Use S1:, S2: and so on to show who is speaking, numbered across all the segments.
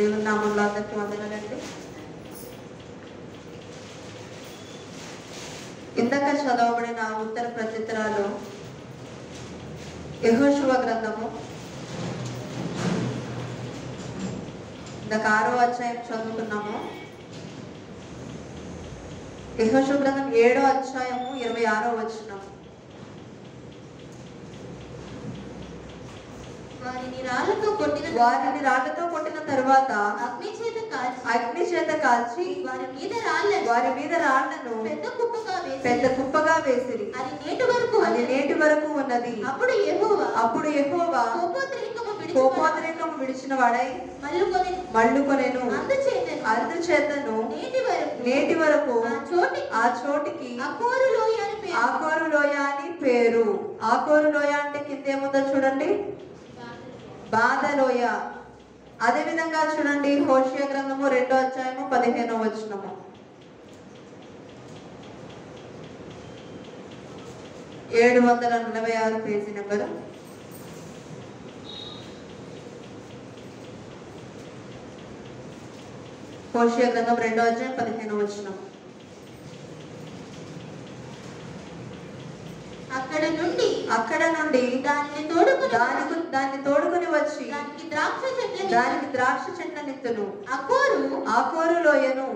S1: దేవుని నామంలో అందరికీ వందనాలండి. ఇందాక చదవబడిన ఉత్తర ప్రత్యుత్తరాలు యెహోషువ గ్రంథము ఇందాక 6వ అధ్యాయం చదువుకున్నాము. యెహోషువ గ్రంథం 7వ అధ్యాయము 26వ వచనం.
S2: వారిని రాళ్లతో
S1: కొట్టిన తర్వాత
S2: అగ్ని చేత కాల్చి వారి మీద రాళ్లను
S1: పెద్ద కుప్పగా వేసిరి. అది నేటి వరకు ఉన్నది. అప్పుడు యెహోవా కోపోద్రేకము విడిచిన వాడై మళ్ళుకొనెను. అందుచేతను నేటి వరకు ఆ చోటికి ఆకోరు లోయ అని పేరు. ఆకోరు లోయ అంటే కిందేముందో చూడండి, బాధలోయ. అదే విధంగా చూడండి హోషేయ గ్రంథము 2వ అధ్యాయము 15వ వచనము. 746 పేజీ నెంబరు. హోషేయ గ్రంథం 2వ అధ్యాయం 15వ వచనం. అక్కడ నుండి దాన్ని తోడుకుని వచ్చి దానికి ద్రాక్ష చెట్లనిత్తును. ఆకోరు లోయను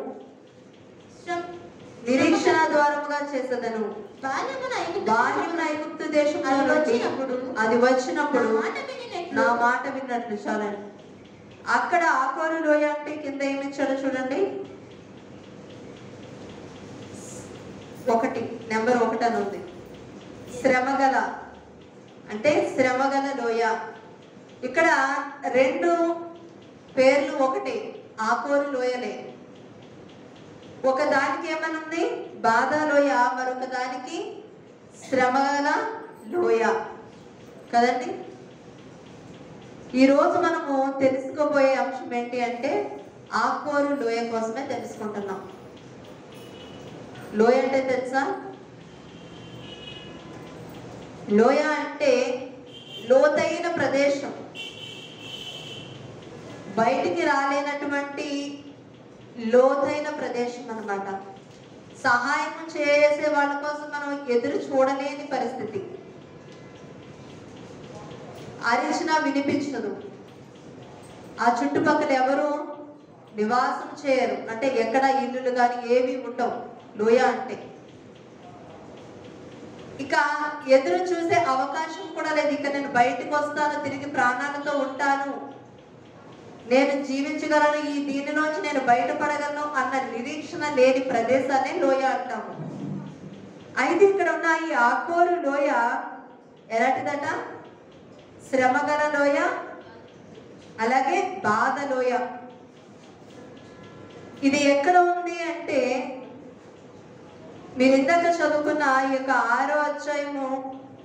S1: నిరీక్షణ ద్వారముగా చేసేదను. బాల్యమున ఐగుప్తు దేశంలో అది వచ్చినప్పుడు నా మాట విన్నట్లు. చాలండి. అక్కడ ఆకోరు లోయ అంటే కింద ఏమిచ్చాడో చూడండి, 1 నెంబర్ 1 అని ఉంది. శ్రమగల అంటే శ్రమగల లోయ. ఇక్కడ 2 పేర్లు ఒకటే, ఆకోరు లోయలే. ఒక దానికి ఏమనుంది, బాధ లోయ, మరొక దానికి శ్రమగల లోయ కదండి. ఈరోజు మనము తెలుసుకోబోయే అంశం ఏంటి అంటే ఆకోరు లోయ కోసమే తెలుసుకుంటున్నాం. లోయ అంటే తెలుసా? లోయ అంటే లోతైన ప్రదేశం, బయటికి రాలేనటువంటి లోతైన ప్రదేశం అన్నమాట. సహాయం చేసే వాళ్ళ కోసం మనం ఎదురు చూడలేని పరిస్థితి. అరిచినా వినిపించదు. ఆ చుట్టుపక్కల ఎవరు నివాసం చేయరు, అంటే ఎక్కడ ఇల్లులు కానీ ఏవి ఉండవు లోయ అంటే. ఇక ఎదురు చూసే అవకాశం కూడా లేదు. ఇక నేను బయటకు వస్తాను, తిరిగి ప్రాణాలతో ఉంటాను, నేను జీవించగలను, ఈ దీనిలోంచి నేను బయటపడగలను అన్న నిరీక్షణ లేని ప్రదేశాన్ని లోయ అంటాము. అయితే ఇక్కడ ఉన్న ఈ ఆకోరు లోయ ఎలాంటిదట? శ్రమగల లోయ, అలాగే బాధ లోయ. ఇది ఎక్కడ ఉంది అంటే మీరు ఇందాక చదువుకున్న ఈ యొక్క 6వ అధ్యాయము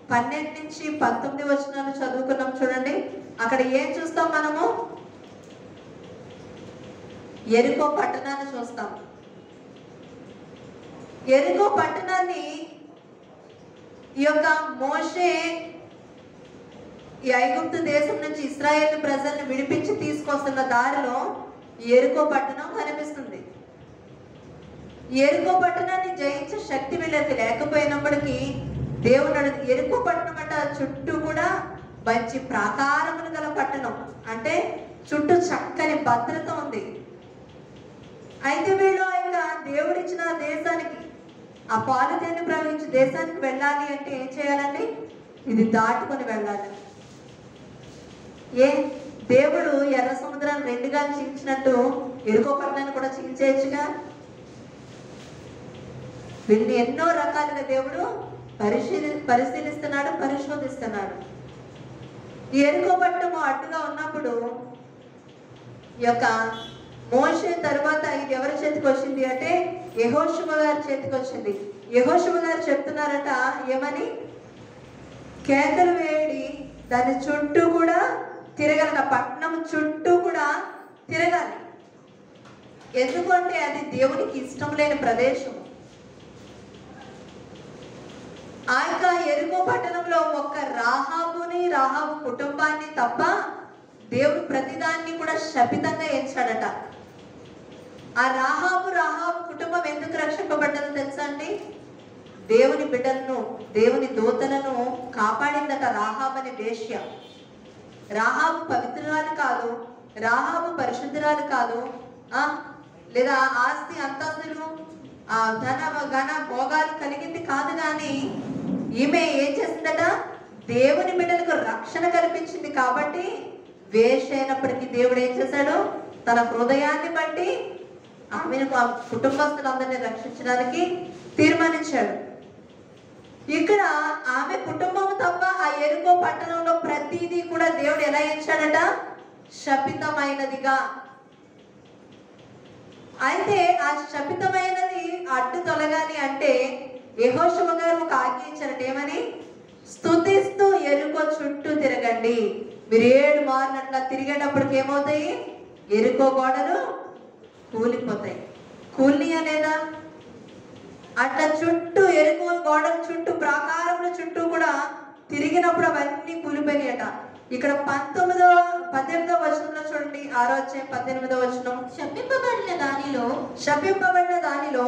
S1: 12 నుంచి 19 వచనాలు చదువుకున్నాం చూడండి. అక్కడ ఏం చూస్తాం మనము? యెరికో పట్టణాన్ని చూస్తాం. యెరికో పట్టణాన్ని ఈ యొక్క మోషే ఈ ఐగుప్తు దేశం నుంచి ఇశ్రాయేలు ప్రజల్ని విడిపించి తీసుకొస్తున్న దారిలో యెరికో పట్టణం కనిపిస్తుంది. యెరికో పట్టణాన్ని జయించే శక్తి వీళ్ళకి లేకపోయినప్పటికీ దేవుడు యెరికో పట్టణం అంటే చుట్టూ కూడా మంచి ప్రాకారములు గల పట్టణం, అంటే చుట్టూ చక్కని భద్రత ఉంది. అయితే వీళ్ళు ఇంకా దేవుడిచ్చిన దేశానికి, ఆ పాలుతేనె ప్రవహించి దేశానికి వెళ్ళాలి అంటే ఏం చేయాలండి? ఇది దాటుకొని వెళ్ళాలి. దేవుడు ఎర్ర సముద్రాన్ని 2గా చీల్చినట్టు యెరికో పట్టణాన్ని కూడా చీల్చేయచ్చుగా. వీళ్ళని ఎన్నో రకాలుగా దేవుడు పరిశీలిస్తున్నాడు, పరిశోధిస్తున్నాడు. ఈ యెరికో పట్టణము అడ్డుగా ఉన్నప్పుడు ఈ యొక్క మోషే తర్వాత ఇది ఎవరి చేతికి వచ్చింది అంటే యెహోషువ గారి చేతికి వచ్చింది. యెహోషువ గారు చెప్తున్నారట ఏమని? కేకలు వేడి దాని చుట్టూ కూడా తిరగాలి, పట్టణం చుట్టూ కూడా తిరగాలి. ఎందుకంటే అది దేవునికి ఇష్టం లేని ప్రదేశం. ఆ యొక్క యెరికో పట్టణంలో ఒక్క రాహాబు కుటుంబాన్ని తప్ప దేవుడు ప్రతిదాన్ని కూడా శపితంగా ఎంచాడట. ఆ రాహాబు కుటుంబం ఎందుకు రక్షింపబడ్డదో తెలుసా అండి? దేవుని బిడ్డలను, దేవుని దూతలను కాపాడిందట రాహాబు అనే వేశ్య. రాహాబు పవిత్రురాలు కాదు, రాహాబు పరిశుద్ధురాలు కాదు, లేదా ఆస్తి అంతస్తులు ధన ఘన భోగాలు కలిగింది కాదు. కానీ ఈమె ఏం చేసిందట? దేవుని బిడ్డలకు రక్షణ కల్పించింది. కాబట్టి వేశ్య అయినప్పటికీ దేవుడు ఏం చేశాడు? తన హృదయాన్ని బట్టి ఆమెను, ఆ కుటుంబస్తులందరినీ రక్షించడానికి తీర్మానించాడు. ఇక్కడ ఆమె కుటుంబం తప్ప ఆ యెరికో పట్టణంలో ప్రతిదీ కూడా దేవుడు ఎలా ఎంచాడట? శపితమైనదిగా. అయితే ఆ శపితమైనది అడ్డు తొలగాలి అంటే యెహోషువ గారు ఒక ఆజ్ఞ ఇచ్చారట. ఏమని? స్తుతిస్తూ యెరికో చుట్టూ తిరగండి. మీరు 7 మార్లు అట్లా తిరిగేటప్పటికి ఏమవుతాయి? యెరికో గోడలు కూలిపోతాయి. కూలియా లేదా? అట్లా చుట్టూ యెరికో గోడల చుట్టూ, ప్రాకారముల చుట్టూ కూడా తిరిగినప్పుడు అవన్నీ కూలిపోయినాయట. ఇక్కడ 18వ వచనంలో చూడండి, 6వ అధ్యాయం 18వ వచనం.
S2: శపింపబడిన దానిలో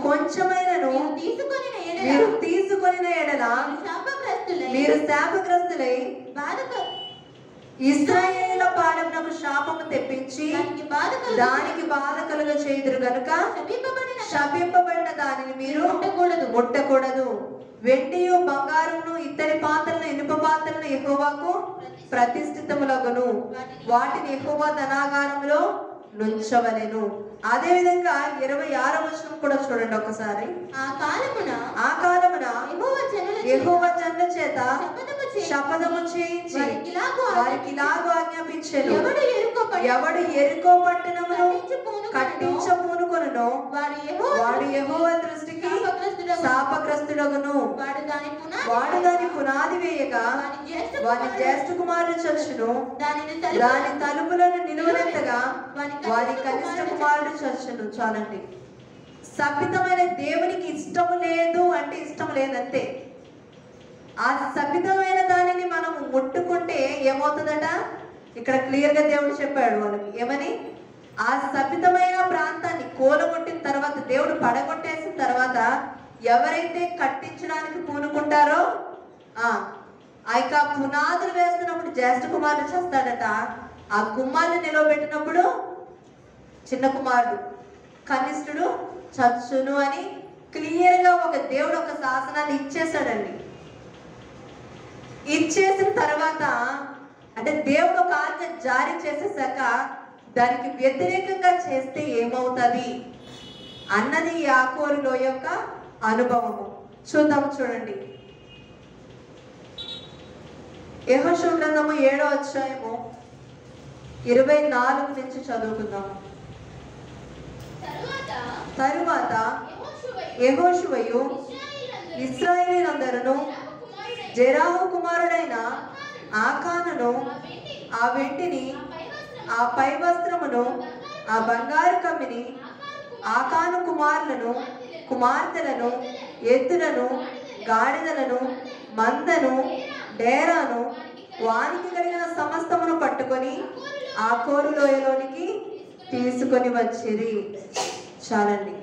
S2: కొంచెమైనను
S1: మీరు తీసుకొనిన ఎడల మీరు శాపగ్రస్తులై ఇశ్రాయేలుల పాలనకు శాపము తెప్పించి దానికి బాధ కలుగ చేయుదురు గనుక శపింపబడిన దానిని మీరు ముట్టకూడదు. వెండియు బంగారును ఇత్తడి పాత్రలను ఇనుప పాత్రలను యెహోవాకు ప్రతిష్ఠితములగును. వాటిని యెహోవా ధనాగారములో నుంచవలెను. అదే విధంగా 26వ వచనం కూడా చూడండి ఒకసారి.
S2: ఆ కాలమున
S1: యెహోవా జనుల చేత శపథము చేయించి వారికి ఇలాగూ ఆజ్ఞాపించెను. ఎవడు యెరికో పట్టణమును కట్టించ పూనుకొనునో వాడు యెహోవా దృష్టికి శాపగ్రస్తుడగును. వాడు దాని పునాది వేయగా వాని జ్యేష్ఠ కుమారుడు చచ్చును. దాని తలుపులను నిలువనెత్తగా వారి కనిష్ట కుమారుడు చచ్చును. చాలండి. శపితమైన దేవునికి ఇష్టం లేదు అంటే ఇష్టం లేదంతే. ఆ శపితమైన దానిని మనం ముట్టుకుంటే ఏమవుతుందట? ఇక్కడ క్లియర్ గా దేవుడు చెప్పాడు వాళ్ళకి. ఏమని? ఆ శపితమైన ప్రాంతాన్ని కూలగొట్టిన తర్వాత, దేవుడు పడగొట్టేసిన తర్వాత ఎవరైతే కట్టించడానికి పూనుకుంటారో ఆ యొక్క పునాదులు వేస్తున్నప్పుడు జ్యేష్ఠ కుమారుడు చేస్తాడట. ఆ గుమ్మాన్ని నిలవబెట్టినప్పుడు చిన్న కుమారుడు కనిష్ఠుడు చచ్చును అని క్లియర్ గా ఒక దేవుడు ఒక శాసనాన్ని ఇచ్చేసాడండి. ఇచ్చేసిన తర్వాత అంటే దేవుడు ఒక ఆజ్ఞ జారీ చేసేసాక దానికి వ్యతిరేకంగా చేస్తే ఏమవుతుంది అన్నది యాకోరులో యొక్క అనుభవము. చూడండి. యెహోషువ గ్రంథము 7వ అధ్యాయము 24 నుంచి చదువుకుందాము. తరువాత యెహోషువయు ఇశ్రాయేలీయులందరూ జెరాహు కుమారుడైన ఆకానును, ఆ వెండిని, ఆ పై వస్త్రమును, ఆ బంగారు కమ్మిని, ఆకాను కుమార్తెలను, ఎద్దులను, గాడిదలను, మందను, డేరాను, వానికి కలిగిన సమస్తమును పట్టుకొని ఆకోరు లోయలోనికి తీసుకొని వచ్చిరి. చాలండి.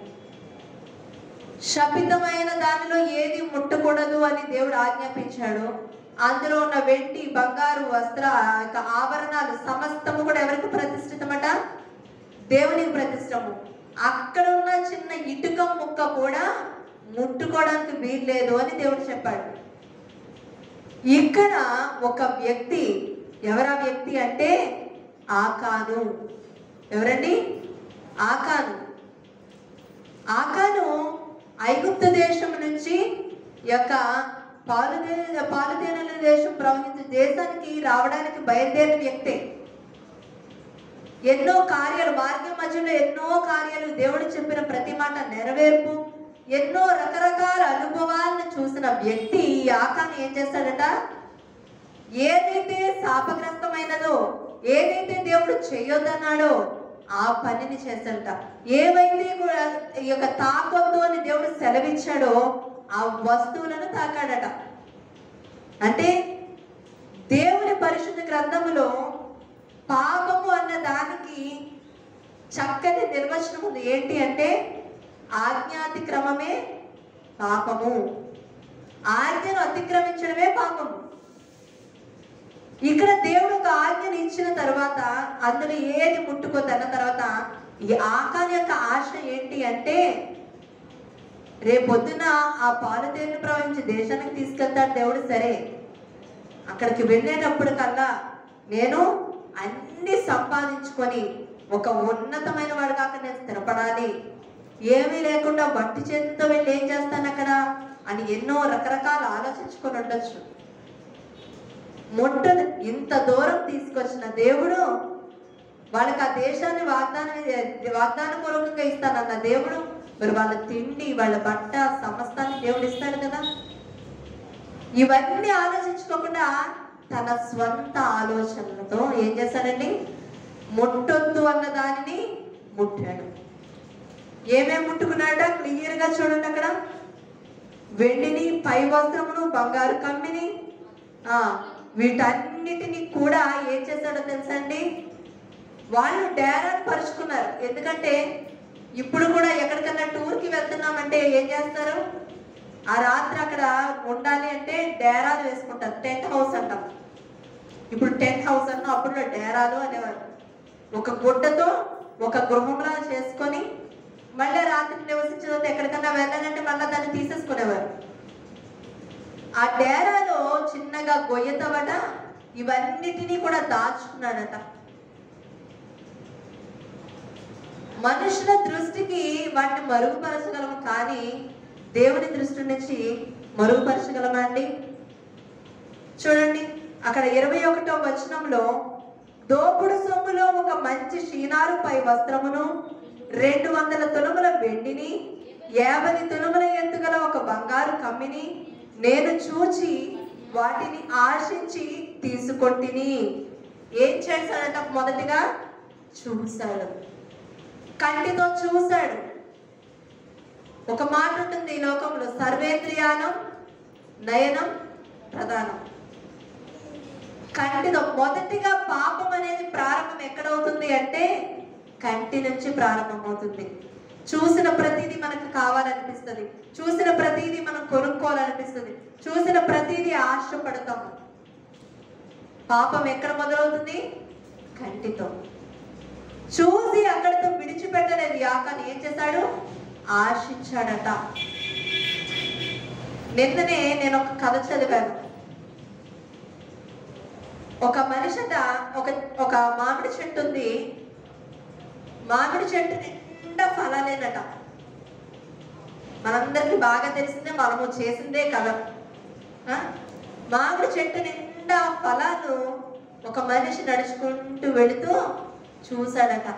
S1: శపితమైన దానిలో ఏది ముట్టకూడదు అని దేవుడు ఆజ్ఞాపించాడు. అందులో ఉన్న వెండి, బంగారు, వస్త్ర ఆభరణాలు సమస్తము కూడా ఎవరికి ప్రతిష్ఠితమట? దేవునికి ప్రతిష్టము. అక్కడ ఉన్న చిన్న ఇటుక ముక్క కూడా ముట్టుకోవడానికి వీల్లేదు అని దేవుడు చెప్పాడు. ఇక్కడ ఒక వ్యక్తి, ఎవరా వ్యక్తి అంటే ఆకాను. ఎవరండి? ఆకాను ఐగుప్తు దేశం నుంచి యొక్క పాలుతేనెల దేశం ప్రవహించే దేశానికి రావడానికి బయలుదేరిన వ్యక్తే. ఎన్నో కార్యాలు, మార్గం మధ్యలో ఎన్నో కార్యాలు, దేవుడు చెప్పిన ప్రతి మాట నెరవేర్పు, ఎన్నో రకరకాల అనుభవాలను చూసిన వ్యక్తి ఈ ఆకాను ఏం చేస్తాడట? ఏదైతే శాపగ్రస్తమైనదో, ఏదైతే దేవుడు చేయొద్దన్నాడో ఆ పనిని చేస్తాడట. ఏవైతే కూడా ఈ యొక్క తాకొద్దు అని దేవుడు సెలవిచ్చాడో ఆ వస్తువులను తాకాడట. అంటే దేవుని పరిశుద్ధ గ్రంథములో పాపము అన్న దానికి చక్కటి నిర్వచనం ఉంది. ఏంటి అంటే ఆజ్ఞాతిక్రమమే పాపము, ఆజ్ఞను అతిక్రమించడమే పాపము. ఇక్కడ దేవుడు ఒక ఆజ్ఞను ఇచ్చిన తర్వాత అందులో ఏది ముట్టుకోదన్న తర్వాత ఈ ఆకాని యొక్క ఆశ ఏంటి అంటే రేపొద్దున ఆ పాలుతేరును ప్రవహించి దేశానికి తీసుకెళ్తాడు దేవుడు. సరే, అక్కడికి వెళ్ళేటప్పుడు కల్లా నేను అన్ని సంపాదించుకొని ఒక ఉన్నతమైన వాడు కాక నేను స్థిరపడాలి, ఏమీ లేకుండా వట్టి చేతితో వెళ్ళి ఏం చేస్తాను అక్కడ అని ఎన్నో రకరకాల ఆలోచించుకొని ఉండొచ్చు. ఇంత దూరం తీసుకొచ్చిన దేవుడు వాళ్ళకి ఆ దేశాన్ని వాగ్దాన పూర్వకంగా ఇస్తానన్న దేవుడు మరి వాళ్ళ తిండి, వాళ్ళ బట్ట, సమస్తాన్ని దేవుడు ఇస్తాడు కదా. ఇవన్నీ ఆలోచించుకోకుండా తన స్వంత ఆలోచనలతో ఏం చేశాడండి, ముట్టొద్దు అన్న దానిని ముట్టాడు. ఏమేమి ముట్టుకున్నాడ క్లియర్గా చూడండి. అక్కడ వెండిని, పై వస్త్రమును, బంగారు కమ్మిని, వీటన్నిటిని కూడా ఏం చేశాడో తెలుసా అండి, వాళ్ళు డేరాలు పరుచుకున్నారు. ఎందుకంటే ఇప్పుడు కూడా ఎక్కడికన్నా టూర్కి వెళ్తున్నామంటే ఏం చేస్తారు, ఆ రాత్రి అక్కడ ఉండాలి అంటే డేరాలు వేసుకుంటారు. టెంట్ హౌస్ అంటాం. ఇప్పుడు టెంట్ హౌస్ అన్న అప్పుడు డేరాలు అనేవారు. ఒక గుడ్డతో ఒక గృహంలా చేసుకొని మళ్ళీ రాత్రి నివసించడం ఎక్కడికన్నా వెళ్ళాలంటే మళ్ళీ దాన్ని తీసేసుకునేవారు. ఆ డేరాలో చిన్నగా గొయ్యతవట ఇవన్నిటినీ కూడా దాచుకున్నాడట. మనుషుల దృష్టికి వాటిని మరుగుపరచగలము, కానీ దేవుని దృష్టి నుంచి మరుగుపరచగలమా అండి? చూడండి అక్కడ 21వ వచనంలో, దోపుడు సొమ్ములో ఒక మంచి షీనారు పై వస్త్రమును, 200 తులముల వెండిని, 50 తులముల ఎత్తుగల ఒక బంగారు కమ్మిని నేను చూచి వాటిని ఆశించి తీసుకొంటిని. ఏం చేశాడట? మొదటిగా చూశాడు, కంటితో చూశాడు. ఒక మాట ఉంటుంది ఈ లోకంలో, సర్వేంద్రియానం నయనం ప్రధానం. కంటితో మొదటిగా పాపం అనేది ప్రారంభం ఎక్కడవుతుంది అంటే కంటి నుంచి ప్రారంభమవుతుంది. చూసిన ప్రతిదీ మనకు కావాలనిపిస్తుంది, చూసిన ప్రతిదీ మనం కొనుక్కోవాలనిపిస్తుంది, చూసిన ప్రతిదీ ఆశపడతాము. పాపం ఎక్కడ మొదలవుతుంది? కంటితో. చూసి అక్కడితో విడిచిపెట్టలేదు యాకాని. ఏం చేశాడు? ఆశించాడట. నిన్ననే నేను ఒక కథ చదివాను. ఒక మనిషిట ఒక మామిడి చెట్టు ఉంది. మామిడి చెట్టు నిండా ఫలాలేనట. మనందరికి బాగా తెలిసిందే, మనము చేసిందే కదా. మామిడి చెట్టు నిండా ఫలాలు ఒక మనిషి నడుచుకుంటూ వెళుతూ చూశాడట.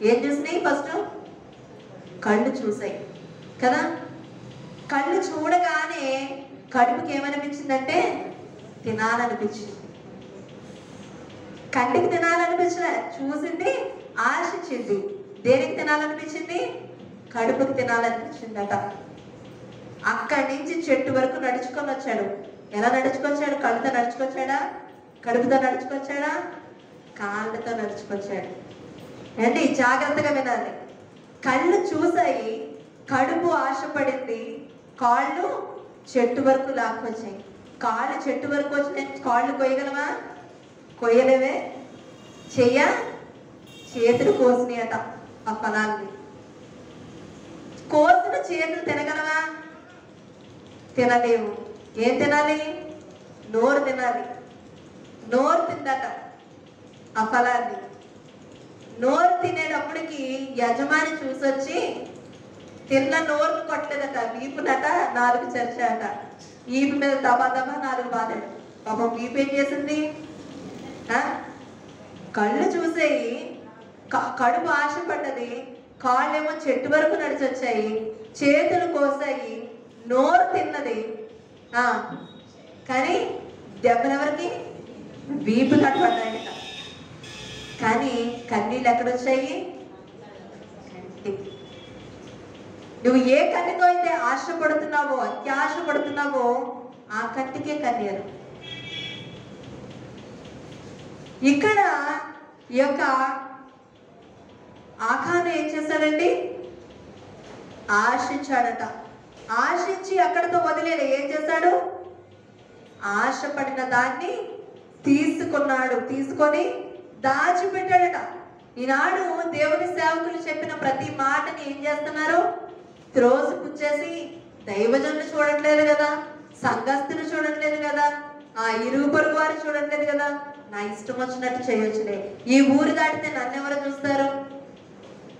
S1: ఏం చూసినాయి? ఫస్ట్ కళ్ళు చూసాయి కదా. కళ్ళు చూడగానే కడుపుకి ఏమనిపించిందంటే తినాలనిపించింది. కంటికి తినాలనిపించలే, చూసింది, ఆశించింది. దేనికి తినాలనిపించింది? కడుపుకి తినాలనిపించిందట. అక్కడి నుంచి చెట్టు వరకు నడుచుకొని వచ్చాడు. ఎలా నడుచుకొచ్చాడు? కళ్ళతో నడుచుకొచ్చాడా? కడుపుతో నడుచుకొచ్చాడా? కాళ్ళతో నడుచుకొచ్చాడు. అంటే జాగ్రత్తగా వినాలి. కళ్ళు చూసాయి, కడుపు ఆశపడింది, కాళ్ళు చెట్టు వరకు లాక్కొచ్చాయి. కాళ్ళు చెట్టు వరకు వచ్చినాయి, కాళ్ళు కొయ్యగలమా? కొయ్యలేవే. చేతులు కోసినాయట ఆ ఫలాన్ని. కోసిన చేతులు తినగలవా? తినలేవు. ఏం తినాలి? నోరు తినాలి. నోరు తిందట ఆ ఫలాన్ని. నోరు తినేటప్పటికి యజమాని చూసొచ్చి తిన్న నోరు కొట్టలేదట, వీపునట 4 చర్చాట. వీపు మీద దబా దబా 4 బాధాడు. పాపం వీపు ఏం చేసింది? కళ్ళు చూసేయి, కడుపు ఆశపడ్డది, కాళ్ళేమో చెట్టు వరకు నడిచొచ్చాయి, చేతులు కోసాయి, నోరు తిన్నది. కానీ దెబ్బలెవరికి? వీపు కట్టబడ్డాయట. కానీ కన్నీళ్ళు ఎక్కడొచ్చాయి? నువ్వు ఏ కంటితో అయితే ఆశపడుతున్నావో, అత్యాశపడుతున్నావో ఆ కంటికే కన్నీరు. ఇక్కడ ఈ యొక్క ఆకాను ఏం చేశాడండి? ఆశించాడట. ఆశించి అక్కడితో వదిలేదు. ఏం చేశాడు? ఆశపడిన దాన్ని తీసుకున్నాడు. తీసుకొని దాచిపెట్టాడట. ఈనాడు దేవుని సేవకులు చెప్పిన ప్రతి మాటని ఏం చేస్తున్నారు? త్రోసిపుచ్చేసి దైవజనులు చూడట్లేదు కదా, సంఘస్థులు చూడట్లేదు కదా, ఆ ఇరుగు పొరుగు వారు చూడట్లేదు కదా, నా ఇష్టం వచ్చినట్టు చేయొచ్చులే, ఈ ఊరు దాటితే నన్నెవరు చూస్తారు,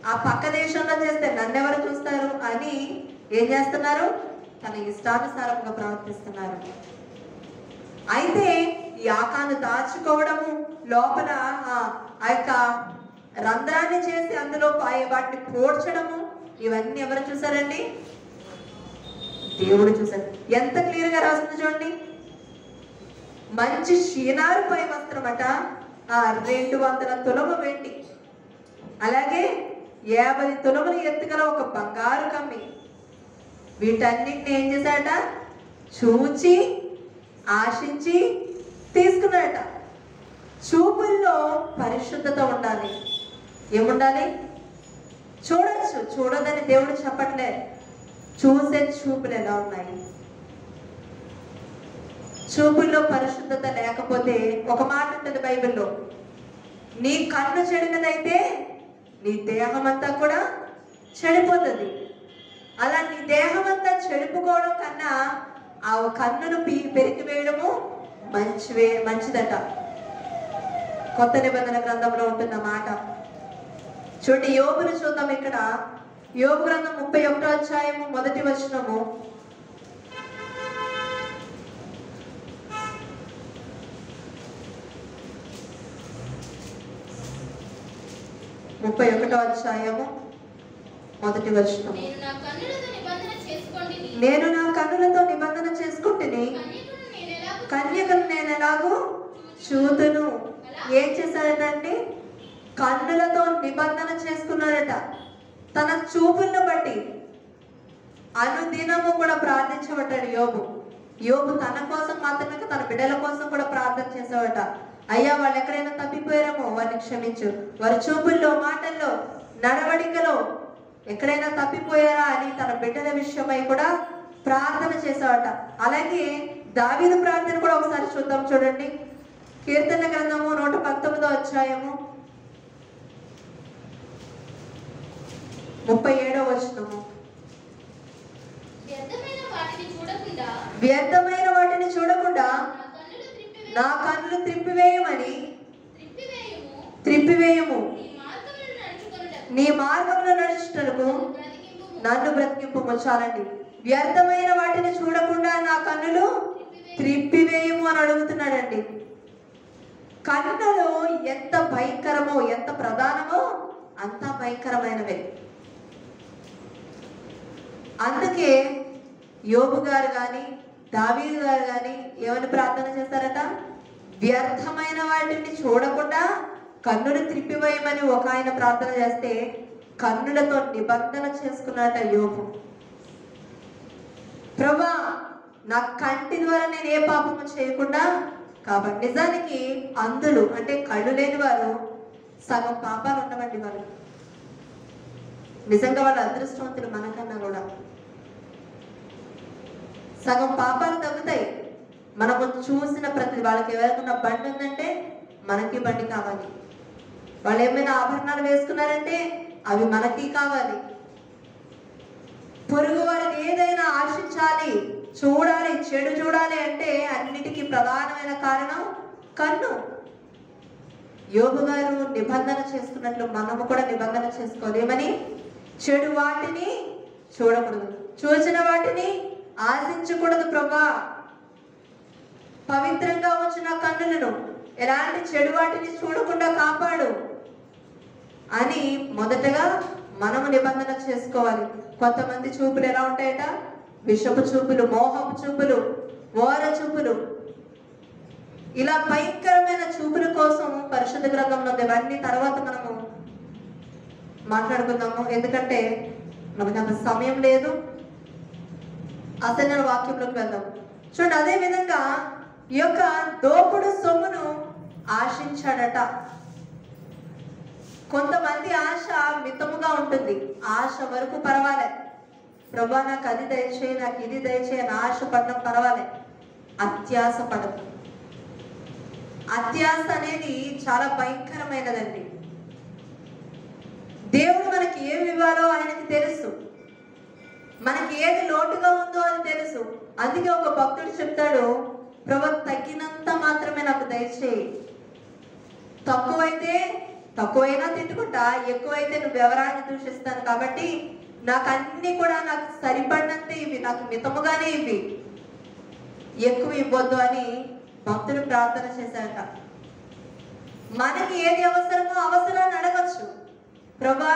S1: ఆ పక్క దేశంలో చేస్తే నన్నెవరు చూస్తారు అని ఏం చేస్తున్నారు? తన ఇష్టానుసారంగా ప్రవర్తిస్తున్నారు. అయితే ఈ ఆకాను దాచుకోవడము, లోపల ఆ యొక్క రంధ్రాన్ని చేసి అందులో వాటిని పోడ్చడము, ఇవన్నీ ఎవరు చూసారండి? దేవుడు చూశారు. ఎంత క్లియర్ గా రాస్తుంది చూడండి. మంచి షీనారు పై వస్త్రం అట, 200 తులము వెండి, అలాగే 50 తులములు ఎత్తుగల ఒక బంగారు కమ్మి, వీటన్నిటిని ఏం చేశాడట? చూచి ఆశించి తీసుకున్నాడట. చూపుల్లో పరిశుద్ధత ఉండాలి. ఏముండాలి? చూడొచ్చు, చూడదని దేవుడు చెప్పట్లేదు. చూసే చూపులు ఎలా ఉన్నాయి? చూపుల్లో పరిశుద్ధత లేకపోతే ఒక మాట ఉంటుంది బైబిల్లో, నీ కన్ను చెడినదైతే నీ దేహం అంతా కూడా చెడిపోతుంది. అలా నీ దేహం అంతా చెడిపోవడం కన్నా ఆ కన్నును పెరికివేయడము మంచిదట. కొత్త నిబంధన గ్రంథంలో ఉంటున్న మాట చూడండి. యోబును చూద్దాం. ఇక్కడ యోబు గ్రంథం 31వ అధ్యాయము 1వ వచనము. నేను నా కన్నులతో నిబంధన చేసుకుంటుని, కన్యకను నేను ఎలాగూ చూతును. ఏం చేశాడటండి? కన్నులతో నిబంధన చేసుకున్నాడట. తన చూపులను బట్టి అనుదినము కూడా ప్రార్థించబడ్డాడు యోబు. యోబు తన కోసం మాత్రమే తన బిడ్డల కోసం కూడా ప్రార్థన చేసేవాట. అయ్యా, వాళ్ళు ఎక్కడైనా తప్పిపోయారేమో వారిని క్షమించు, వారి చూపుల్లో, మాటల్లో, నడవడికలో ఎక్కడైనా తప్పిపోయారా అని తన బిడ్డల విషయమై కూడా ప్రార్థన చేసేవాట. అలాగే దావీదు ప్రార్థన కూడా ఒకసారి చూద్దాం. చూడండి, కీర్తన గ్రంథము 119వ అధ్యాయము 37వ వచనము. వ్యర్థమైన వాటిని చూడకుండా నా కన్నులు త్రిప్పివేయము, నీ మార్గంలో నడుచుటకు నన్ను బ్రతికింపు. చాలండి. వ్యర్థమైన వాటిని చూడకుండా నా కన్నులు త్రిప్పివేయము అని అడుగుతున్నాడండి. కన్నులు ఎంత భయంకరమో, ఎంత ప్రధానమో అంత భయంకరమైనవే. అందుకే యోబు గారు కానీ దావీదు గారు కానీ ఏమని ప్రార్థన చేస్తారట? వ్యర్థమైన వాటిని చూడకుండా కన్నులు త్రిప్పివేయమని ఒక ఆయన ప్రార్థన చేస్తే కన్నులతో నిబంధన చేసుకున్నట యోబు. ప్రభా, నా కంటి ద్వారా నేను ఏ పాపము చేయకుండా కాబట్టి. నిజానికి అంధులు అంటే కళ్ళు లేని వారు సగం పాపాలు ఉండవండి. వాళ్ళు నిజంగా వాళ్ళ అదృష్టవంతులు మనకన్నా కూడా. సగం పాపాలు తగ్గుతాయి. మనము చూసిన ప్రతి వాళ్ళకి ఎవరికన్నా బండి ఉందంటే మనకి బండి కావాలి. వాళ్ళు ఏమైనా ఆభరణాలు వేసుకున్నారంటే అవి మనకి కావాలి. పొరుగు వారికి ఏదైనా ఆశించాలి, చూడాలి, చెడు చూడాలి అంటే అన్నిటికీ ప్రధానమైన కారణం కన్ను. యోబు గారు నిబంధన చేసుకున్నట్లు మనము కూడా నిబంధన చేసుకోవాలి. ఏమని? చెడు వాటిని చూడకూడదు, చూసిన వాటిని ఆశించకూడదు. ప్రభా, పవిత్రంగా ఉంచిన కన్నులను ఎలాంటి చెడు వాటిని చూడకుండా కాపాడు అని మొదటగా మనము నిబంధన చేసుకోవాలి. కొంతమంది చూపులు ఎలా ఉంటాయట? విషపు చూపులు, మోహపు చూపులు, ఓర చూపులు. ఇలా భయంకరమైన చూపుల కోసం పరిశుద్ధ గ్రంథంలో ఇవన్నీ తర్వాత మనము మాట్లాడుకుందాము. ఎందుకంటే మనకు అంత సమయం లేదు. అసలు వాక్యంలోకి వెళ్దాం. చూడండి, అదే విధంగా ఈ యొక్క దోపుడు సొమ్మును ఆశించాడట. కొంతమంది ఆశ మితముగా ఉంటుంది. ఆశ వరకు పర్వాలే, ప్రభా నాకు అది దయచేయి, నాకు ఇది దయచేయి అని ఆశ పడడం పర్వాలే. అత్యాశ పడదు. అత్యాశ అనేది చాలా భయంకరమైనదండి. దేవుడు మనకి ఏమి ఇవ్వాలో ఆయనకి తెలుసు, మనకి ఏది లోటుగా ఉందో అని తెలుసు. అందుకే ఒక భక్తుడు చెప్తాడు, ప్రభు తగ్గినంత మాత్రమే నాకు దయచేయి. తక్కువైనా తిట్టుకుంటా, ఎక్కువైతే నువ్వు ఎవరాన్ని దూషిస్తాను, కాబట్టి నాకు అన్ని కూడా నాకు సరిపడినంతే ఇవి, నాకు మితముగానే ఇవి, ఎక్కువ ఇవ్వద్దు అని భక్తుడు ప్రార్థన చేశాక. మనకి ఏది అవసరమో అవసరాన్ని అడగచ్చు. ప్రభా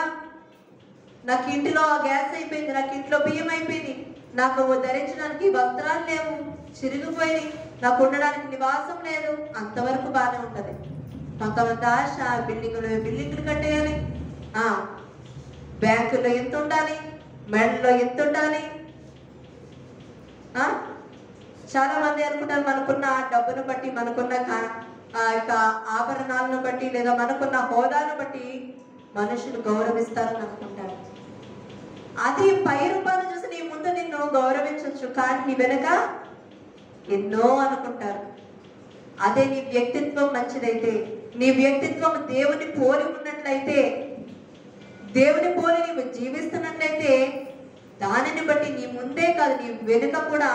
S1: నాకు ఇంటిలో గ్యాస్ అయిపోయింది, నాకు ఇంట్లో బియ్యం అయిపోయింది, నాకు ధరించడానికి వస్త్రాలు లేవు, చిరిగిపోయి, నాకు ఉండడానికి నివాసం లేదు, అంతవరకు బాగానే ఉంటది. కొంతమంది ఆశ బిల్డింగులు కట్టేయాలి, బ్యాంకుల్లో ఎంత ఉండాలి, మెడలో ఎంత ఉండాలి. చాలా మంది అనుకుంటారు మనకున్న డబ్బును బట్టి, మనకున్న యొక్క ఆభరణాలను బట్టి, లేదా మనకున్న హోదాను బట్టి మనుషులు గౌరవిస్తారని అనుకుంటారు. అది పై రూపాన్ని చూసి నీ ముందు నిన్ను గౌరవించవచ్చు, కానీ నీ వెనక ఎన్నో అనుకుంటారు. అదే నీ వ్యక్తిత్వం మంచిదైతే, నీ వ్యక్తిత్వం దేవుని పోలి ఉన్నట్లయితే, దేవుని పోలి నీవు జీవిస్తున్నట్లయితే, దానిని బట్టి నీ ముందే కాదు నీ వెనుక కూడా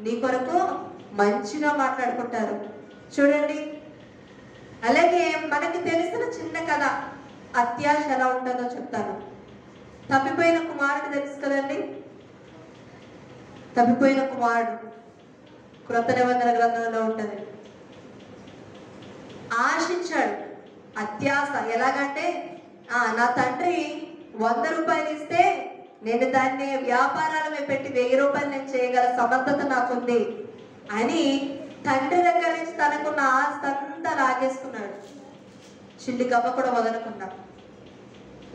S1: నీ కొరకు మంచిగా మాట్లాడుకుంటారు. చూడండి, అలాగే మనకి తెలిసిన చిన్న కథ అత్యాశ ఎలా ఉంటుందో చెప్తాను. తప్పిపోయిన కుమారుడు తెలుసు కదండి. తప్పిపోయిన కుమారుడు క్రొత్త నిబంధన గ్రంథంలో ఉంటుంది. ఆశించాడు, అత్యాశ. ఎలాగంటే నా తండ్రి 100 రూపాయలు ఇస్తే నేను దాన్ని వ్యాపారాలమే పెట్టి 1000 రూపాయలు నేను చేయగల సమర్థత నాకుంది అని తండ్రి దగ్గర నుంచి తనకున్న ఆస్తి అంతా లాగేసుకున్నాడు. చిల్లి గవ్వ కూడా వదలకున్నాడు.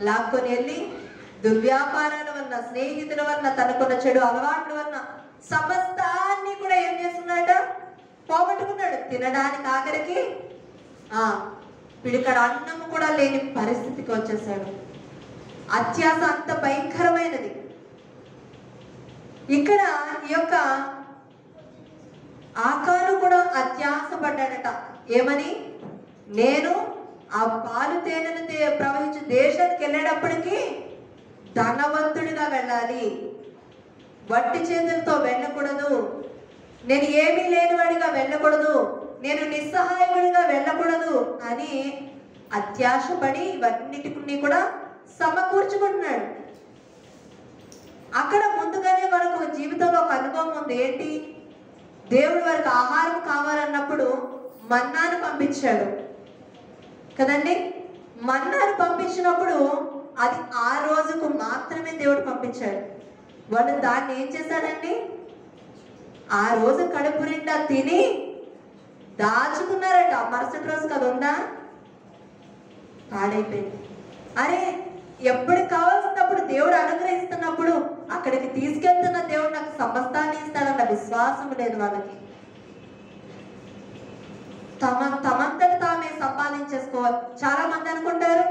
S1: లాక్కొని వెళ్ళి దుర్వ్యాపారాల వల్ల, స్నేహితుల వల్ల, తనకున్న చెడు అలవాట్ల వల్ల సమస్తాన్ని కూడా ఏం చేస్తున్నాడ, పోగొట్టుకున్నాడు. తినడానికి ఆఖరికి పిడికడ అన్నం కూడా లేని పరిస్థితికి వచ్చేసాడు. అత్యాశ అంత భయంకరమైనది. ఇక్కడ ఈ యొక్క ఆకాను కూడా అత్యాశ పడ్డాడట. ఏమని? నేను ఆ పాలు తేనెలు ప్రవహించే దేశానికి వెళ్ళేటప్పటికి ధనవంతుడిగా వెళ్ళాలి, వట్టి చేతులతో వెళ్ళకూడదు, నేను ఏమీ లేనివాడిగా వెళ్ళకూడదు, నేను నిస్సహాయకుడిగా వెళ్ళకూడదు అని అత్యాశపడి ఇవన్నిటిని కూడా సమకూర్చుకుంటున్నాడు. అక్కడ ముందుగానే మనకు జీవితంలో ఒక అనుభవం ఉంది. ఏంటి? దేవుడు వారికి ఆహారం కావాలన్నప్పుడు మన్నాను పంపించాడు కదండి. మన్నాను పంపించినప్పుడు అది ఆ రోజుకు మాత్రమే దేవుడు పంపించాడు. వాడు దాన్ని ఏం చేశాడండి? ఆ రోజు కడుపు నిండా తిని దాచుకున్నారట. మరుసటి రోజు కదా ఉందా, పాడైపోయింది. అరే, ఎప్పటికి కావాల్సినప్పుడు దేవుడు అనుగ్రహిస్తున్నప్పుడు అక్కడికి తీసుకెళ్తున్న దేవుడు నాకు సమస్తాన్ని ఇస్తాడన్న విశ్వాసం లేదు వాళ్ళకి. తమంతటి తామే సంపాదించేసుకోవాలి. చాలా మంది అనుకుంటారు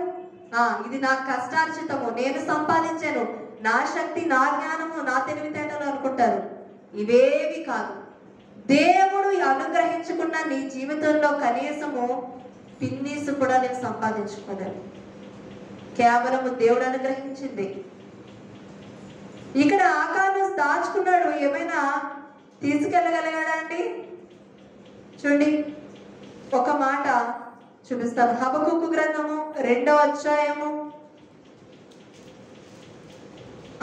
S1: ఇది నా కష్టార్జితము, నేను సంపాదించాను, నా శక్తి, నా జ్ఞానము, నా తెలివితేటలు అనుకుంటారు. ఇవేవి కాదు. దేవుడు అనుగ్రహించుకున్న నీ జీవితంలో కనీసము పిన్నీసు కూడా నేను సంపాదించుకోలేదు. కేవలము దేవుడు అనుగ్రహించింది. ఇక్కడ ఆకాను దాచుకున్నాడు. ఏమైనా తీసుకెళ్ళగలిగాడా అండి? చూడండి, ఒక మాట చూపిస్తాను. హబక్కూకు గ్రంథము 2వ అధ్యాయము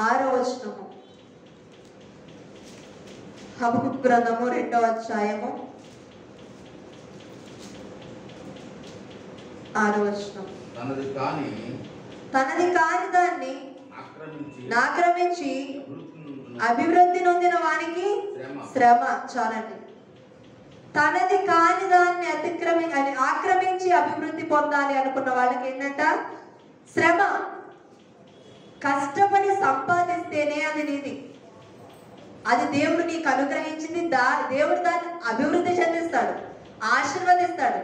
S1: 6వ వచనము. హబక్కూకు గ్రంథము 2వ అధ్యాయము 6వ వచనం. తనది కాని దాన్ని ఆక్రమించి అభివృద్ధి నొందిన వానికి శ్రమ. చాలండి. తనది కాని దాన్ని ఆక్రమించి అభివృద్ధి పొందాలి అనుకున్న వాళ్ళకి ఏంటంట? శ్రమ. కష్టపడి సంపాదిస్తేనే అది నీది, అది దేవుడు నీకు అనుగ్రహించింది. దేవుడు దాన్ని అభివృద్ధి చెందిస్తాడు, ఆశీర్వదిస్తాడు.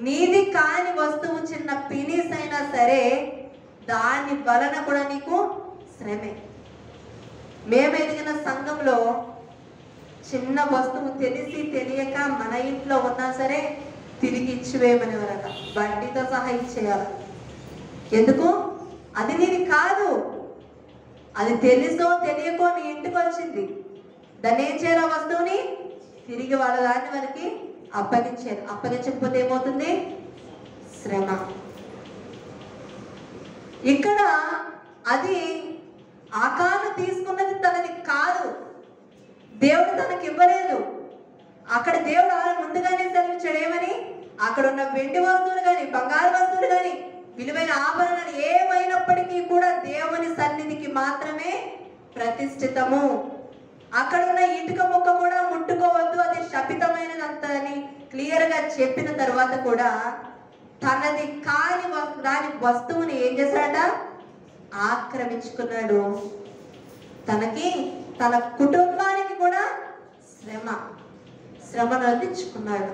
S1: నీది కాని వస్తువు చిన్న పినీస్ అయినా సరే దాని వలన కూడా నీకు శ్రమే. మేము ఎదిగిన సంఘంలో చిన్న వస్తువు తెలిసి తెలియక మన ఇంట్లో ఉన్నా సరే తిరిగి ఇచ్చివేయమనేవారట, వడ్డీతో సహా ఇచ్చేయాలి. ఎందుకు? అది నీది కాదు, అది తెలుసో తెలియకో నీ ఇంటికి వచ్చింది. దాన్ని ఏం చేయాలి? ఆ వస్తువుని తిరిగి వాళ్ళ దాన్ని మనకి అప్పగించారు. అప్పగించకపోతే ఏమవుతుంది? శ్రమ. ఇక్కడ అది ఆకాను తీసుకున్నది తనది కాదు, దేవుడు తనకి ఇవ్వలేదు. అక్కడ దేవుడు ముందుగానే సెలవిచ్చాడు ఏమని? అక్కడ ఉన్న వెండి వస్తువులు కానీ బంగారు వస్తువులు కానీ విలువైన ఆభరణాలు ఏమైనప్పటికీ కూడా దేవుని సన్నిధికి మాత్రమే ప్రతిష్ఠితము. అక్కడ ఉన్న ఇటుక ముక్క కూడా ముట్టుకోవద్దు, అది శపితమైనదంత అని క్లియర్గా చెప్పిన తర్వాత కూడా తనది కాని దాని వస్తువుని ఏం చేశాడట? ఆక్రమించుకున్నాడు. తనకి తన కుటుంబానికి కూడా శ్రమను అందించుకున్నాడు.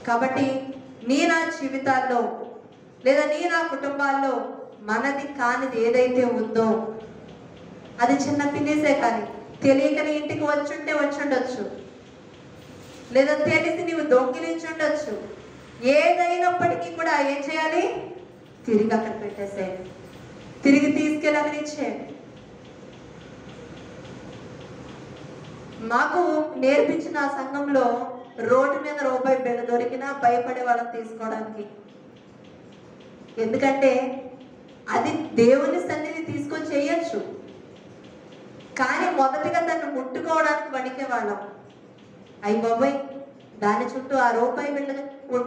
S1: కాబట్టి నీ నా జీవితాల్లో లేదా నీ నా కుటుంబాల్లో మనది కానిది ఏదైతే ఉందో, అది చిన్న పిన్నిసే కానీ తెలియకని ఇంటికి వచ్చుండొచ్చు, లేదా తెలిసి నీవు దొంగిలించుండొచ్చు. ఏదైనప్పటికీ కూడా ఏం చేయాలి? తిరిగి అక్కడ పెట్టేసేయండి, తిరిగి తీసుకెళ్ళి అక్కడ ఇచ్చేయండి. మాకు నేర్పించిన సంఘంలో రోడ్డు మీద రూపాయి బిళ్ళ దొరికినా భయపడే వాళ్ళని తీసుకోవడానికి. ఎందుకంటే అది దేవుని సన్నిధి తీసుకొని చేయొచ్చు, కానీ మొదటిగా దాన్ని ముట్టుకోవడానికి వణికే వాళ్ళం. అయ్యి బాబోయ్, దాని చుట్టూ ఆ రూపాయి బిళ్ళ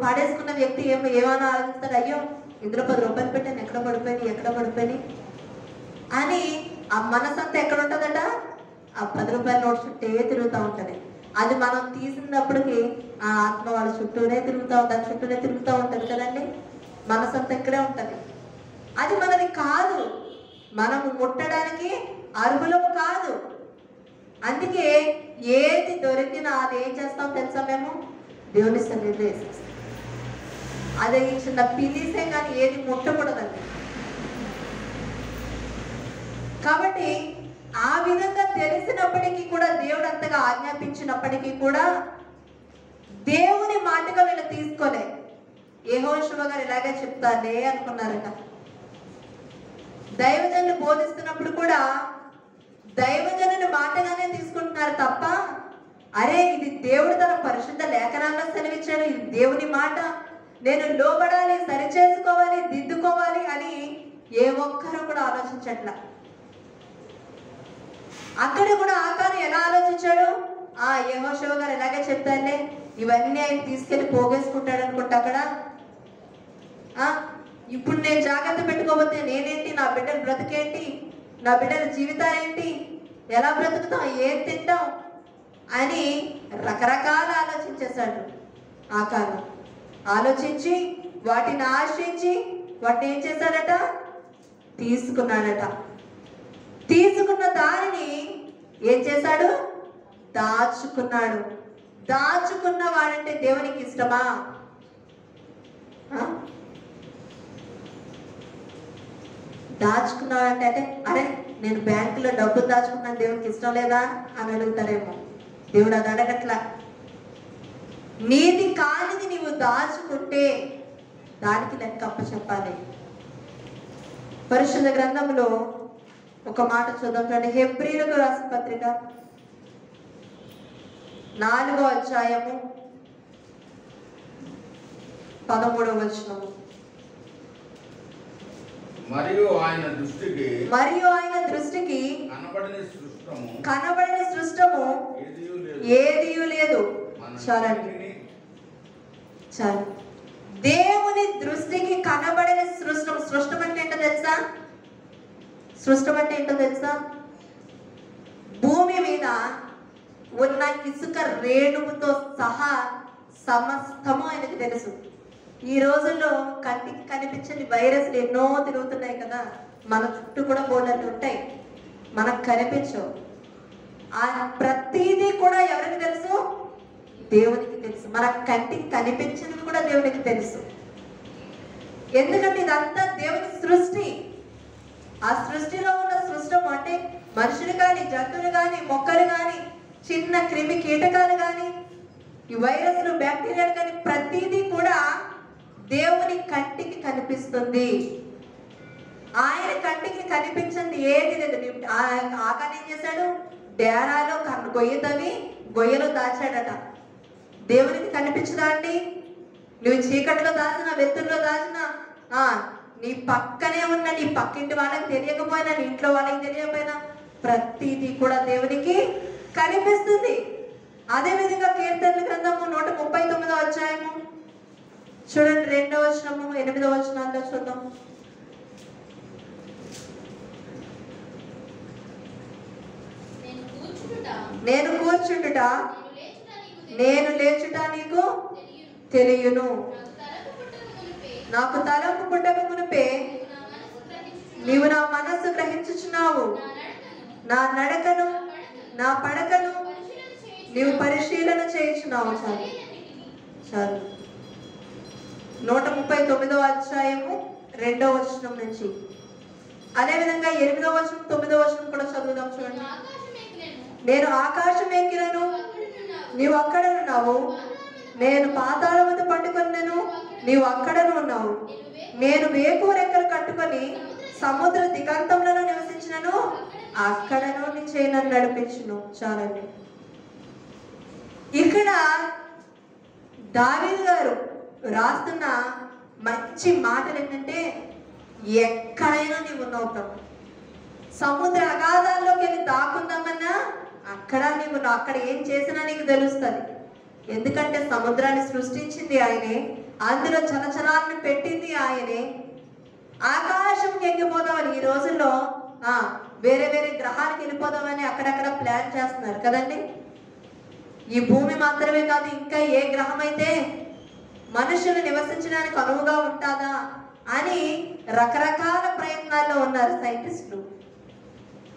S1: పాడేసుకున్న వ్యక్తి ఏమైనా ఆలోచిస్తాడు, అయ్యో ఇందులో 10 రూపాయలు పెట్టాను, ఎక్కడ పడిపోయి అని ఆ మనసంతా ఎక్కడ ఉంటుందట? ఆ 10 రూపాయల నోటు చుట్టే తిరుగుతూ ఉంటుంది. అది మనం తీసినప్పటికీ ఆ ఆత్మ వాళ్ళ చుట్టూనే దాని చుట్టూనే తిరుగుతూ ఉంటుంది కదండి. మనసంతా ఇక్కడే ఉంటుంది. అది మనది కాదు, మనము ముట్టడానికి అర్హులము కాదు. అందుకే ఏది దొరికినా అది ఏం చేస్తాం తెలుసా? మేము దేవుని సన్నిధిలో వేసేస్తాం. అదే చిన్న పిలిసే కానీ ఏది ముట్టకూడదండి. కాబట్టి ఆ విధంగా తెలిసినప్పటికీ కూడా దేవుడు అంతగా ఆజ్ఞాపించినప్పటికీ కూడా దేవుని మాటగా వీళ్ళు తీసుకోలే. యెహోషువ గారు ఇలాగే చెప్తానే అనుకున్నారట. దైవజనులు బోధిస్తున్నప్పుడు కూడా దైవజనుని మాటగానే తీసుకుంటున్నారు తప్ప, అరే ఇది దేవుడు తన పరిశుద్ధ లేఖనాల్లో సెలవిచ్చాడు, ఇది దేవుని మాట, నేను లోబడాలి, సరిచేసుకోవాలి, దిద్దుకోవాలి అని ఏ ఒక్కరు కూడా ఆలోచించట్లా. అక్కడ కూడా ఆకాను ఎలా ఆలోచించాడు? యెహోషువ గారు ఎలాగే చెప్తారులే, ఇవన్నీ ఆయన తీసుకెళ్లి పోగేసుకుంటాడు అనుకుంటా. అక్కడ ఇప్పుడు నేను జాగ్రత్త పెట్టుకోకపోతే నేనేంటి, నా బిడ్డల బ్రతికేంటి, నా బిడ్డల జీవితాలేంటి, ఎలా బ్రతుకుతాం, ఏం తింటాం అని రకరకాల ఆలోచించేశాడు ఆకాను. ఆలోచించి వాటిని ఆశించి వాటిని ఏం చేశాడట? తీసుకున్నాడట. తీసుకున్న దానిని ఏం చేశాడు? దాచుకున్నాడు. దాచుకున్న వాడంటే దేవునికి ఇష్టమా? దాచుకున్నాడంటే అంటే అరే నేను బ్యాంకులో డబ్బులు దాచుకున్నాను, దేవునికి ఇష్టం లేదా అని అడుగుతారేమో. దేవుడు అది అడగట్లా. నీది కానిది నీవు దాచుకుంటే దానికి లెక్క అప్పచెప్పాలి. పరిశుద్ధ గ్రంథంలో ఒక మాట చూద్దాం. హెబ్రీయులకు రాసిన పత్రిక 4వ అధ్యాయము 13వ వచనము.
S3: మరియు ఆయన దృష్టికి
S1: కనబడని సృష్టము ఏదియూ లేదు. చాలండి, చాలు. దేవుని దృష్టికి కనబడని సృష్టం. సృష్టం అంటే ఏంటో తెలుసా? సృష్టం అంటే ఏంటో తెలుసా? భూమి మీద ఉన్న ఇసుక రేణువుతో సహా సమస్తము ఆయనకు తెలుసు. ఈ రోజుల్లో కంటికి కనిపించని వైరస్లు ఎన్నో తిరుగుతున్నాయి కదా, మన చుట్టూ కూడా బోర్డర్లు ఉంటాయి, మనకు కనిపించవు. ఆ ప్రతిదీ కూడా ఎవరికి తెలుసు? దేవునికి తెలుసు. మన కంటికి కనిపించినది కూడా దేవునికి తెలుసు. ఎందుకంటే ఇదంతా దేవుని సృష్టి. ఆ సృష్టిలో ఉన్న సృష్టం అంటే మనుషులు కానీ, జంతువులు కానీ, మొక్కలు కానీ, చిన్న క్రిమి కీటకాలు కానీ, ఈ వైరస్లు, బ్యాక్టీరియాలు కానీ, ప్రతిదీ కూడా దేవుని కంటికి కనిపిస్తుంది. ఆయన కంటికి కనిపించింది ఏది లేదు. ఆకాన్ ఏం చేశాడు? డేరాలో గొయ్య తవ్వి గొయ్యలో దాచాడట. దేవునికి కనిపించదా అండి? నువ్వు చీకట్లో దాచిన, వెలుతురులో దాచిన, నీ పక్కనే ఉన్న నీ పక్కింటి వాళ్ళకి తెలియకపోయినా, నీ ఇంట్లో వాళ్ళకి తెలియకపోయినా, ప్రతిదీ కూడా దేవునికి కనిపిస్తుంది. అదేవిధంగా కీర్తనల గ్రంథము 139వ అధ్యాయము చూడండి, 2వ వచనము 8వ వచనాల్లో చూద్దాం. నేను కూర్చుండుట, నేను లేచుట నీకు తెలియను. నాకు తలంపు పుట్టక మునుపే నీవు నా మనస్సు గ్రహించుచున్నావు. నా నడకను, నా పడకను నీవు పరిశీలన చేయుచున్నావు. చాలు చాలు. 139వ అధ్యాయము 2వ వచనం నుంచి, అదేవిధంగా 8వ వచనం 9వ వచనం కూడా చదువుదాం. చూడండి. నేను ఆకాశం ఎక్కినను, నీవు అక్కడ ఉన్నావు. నేను పాతాళం వద్ద పట్టుకొనను, నీవు అక్కడను ఉన్నావు. నేను వేకువ రెక్కలు కట్టుకొని సముద్ర దిగంతంలో నివసించినను, అక్కడను నీ చేయి నన్ను నడిపించును. చాలండి. ఇక్కడ దావీదు గారు రాస్తున్న మంచి మాటలు ఏంటంటే, ఎక్కడైనా నీవు ఉన్నావు ప్రభు. సముద్ర అగాధాల్లోకి వెళ్ళి దాక్కుందామన్నా అక్కడ నీవు, అక్కడ ఏం చేసినా నీకు తెలుస్తుంది. ఎందుకంటే సముద్రాన్ని సృష్టించింది ఆయనే, అందులో చలచలాలను పెట్టింది ఆయనే. ఆకాశంకి ఎక్కిపోదామని ఈ రోజుల్లో వేరే వేరే గ్రహాలకు వెళ్ళిపోదామని అక్కడక్కడ ప్లాన్ చేస్తున్నారు కదండి. ఈ భూమి మాత్రమే కాదు, ఇంకా ఏ గ్రహం అయితే మనుషులు నివసించడానికి అనువుగా ఉంటుందా అని రకరకాల ప్రయత్నాల్లో ఉన్నారు సైంటిస్టులు.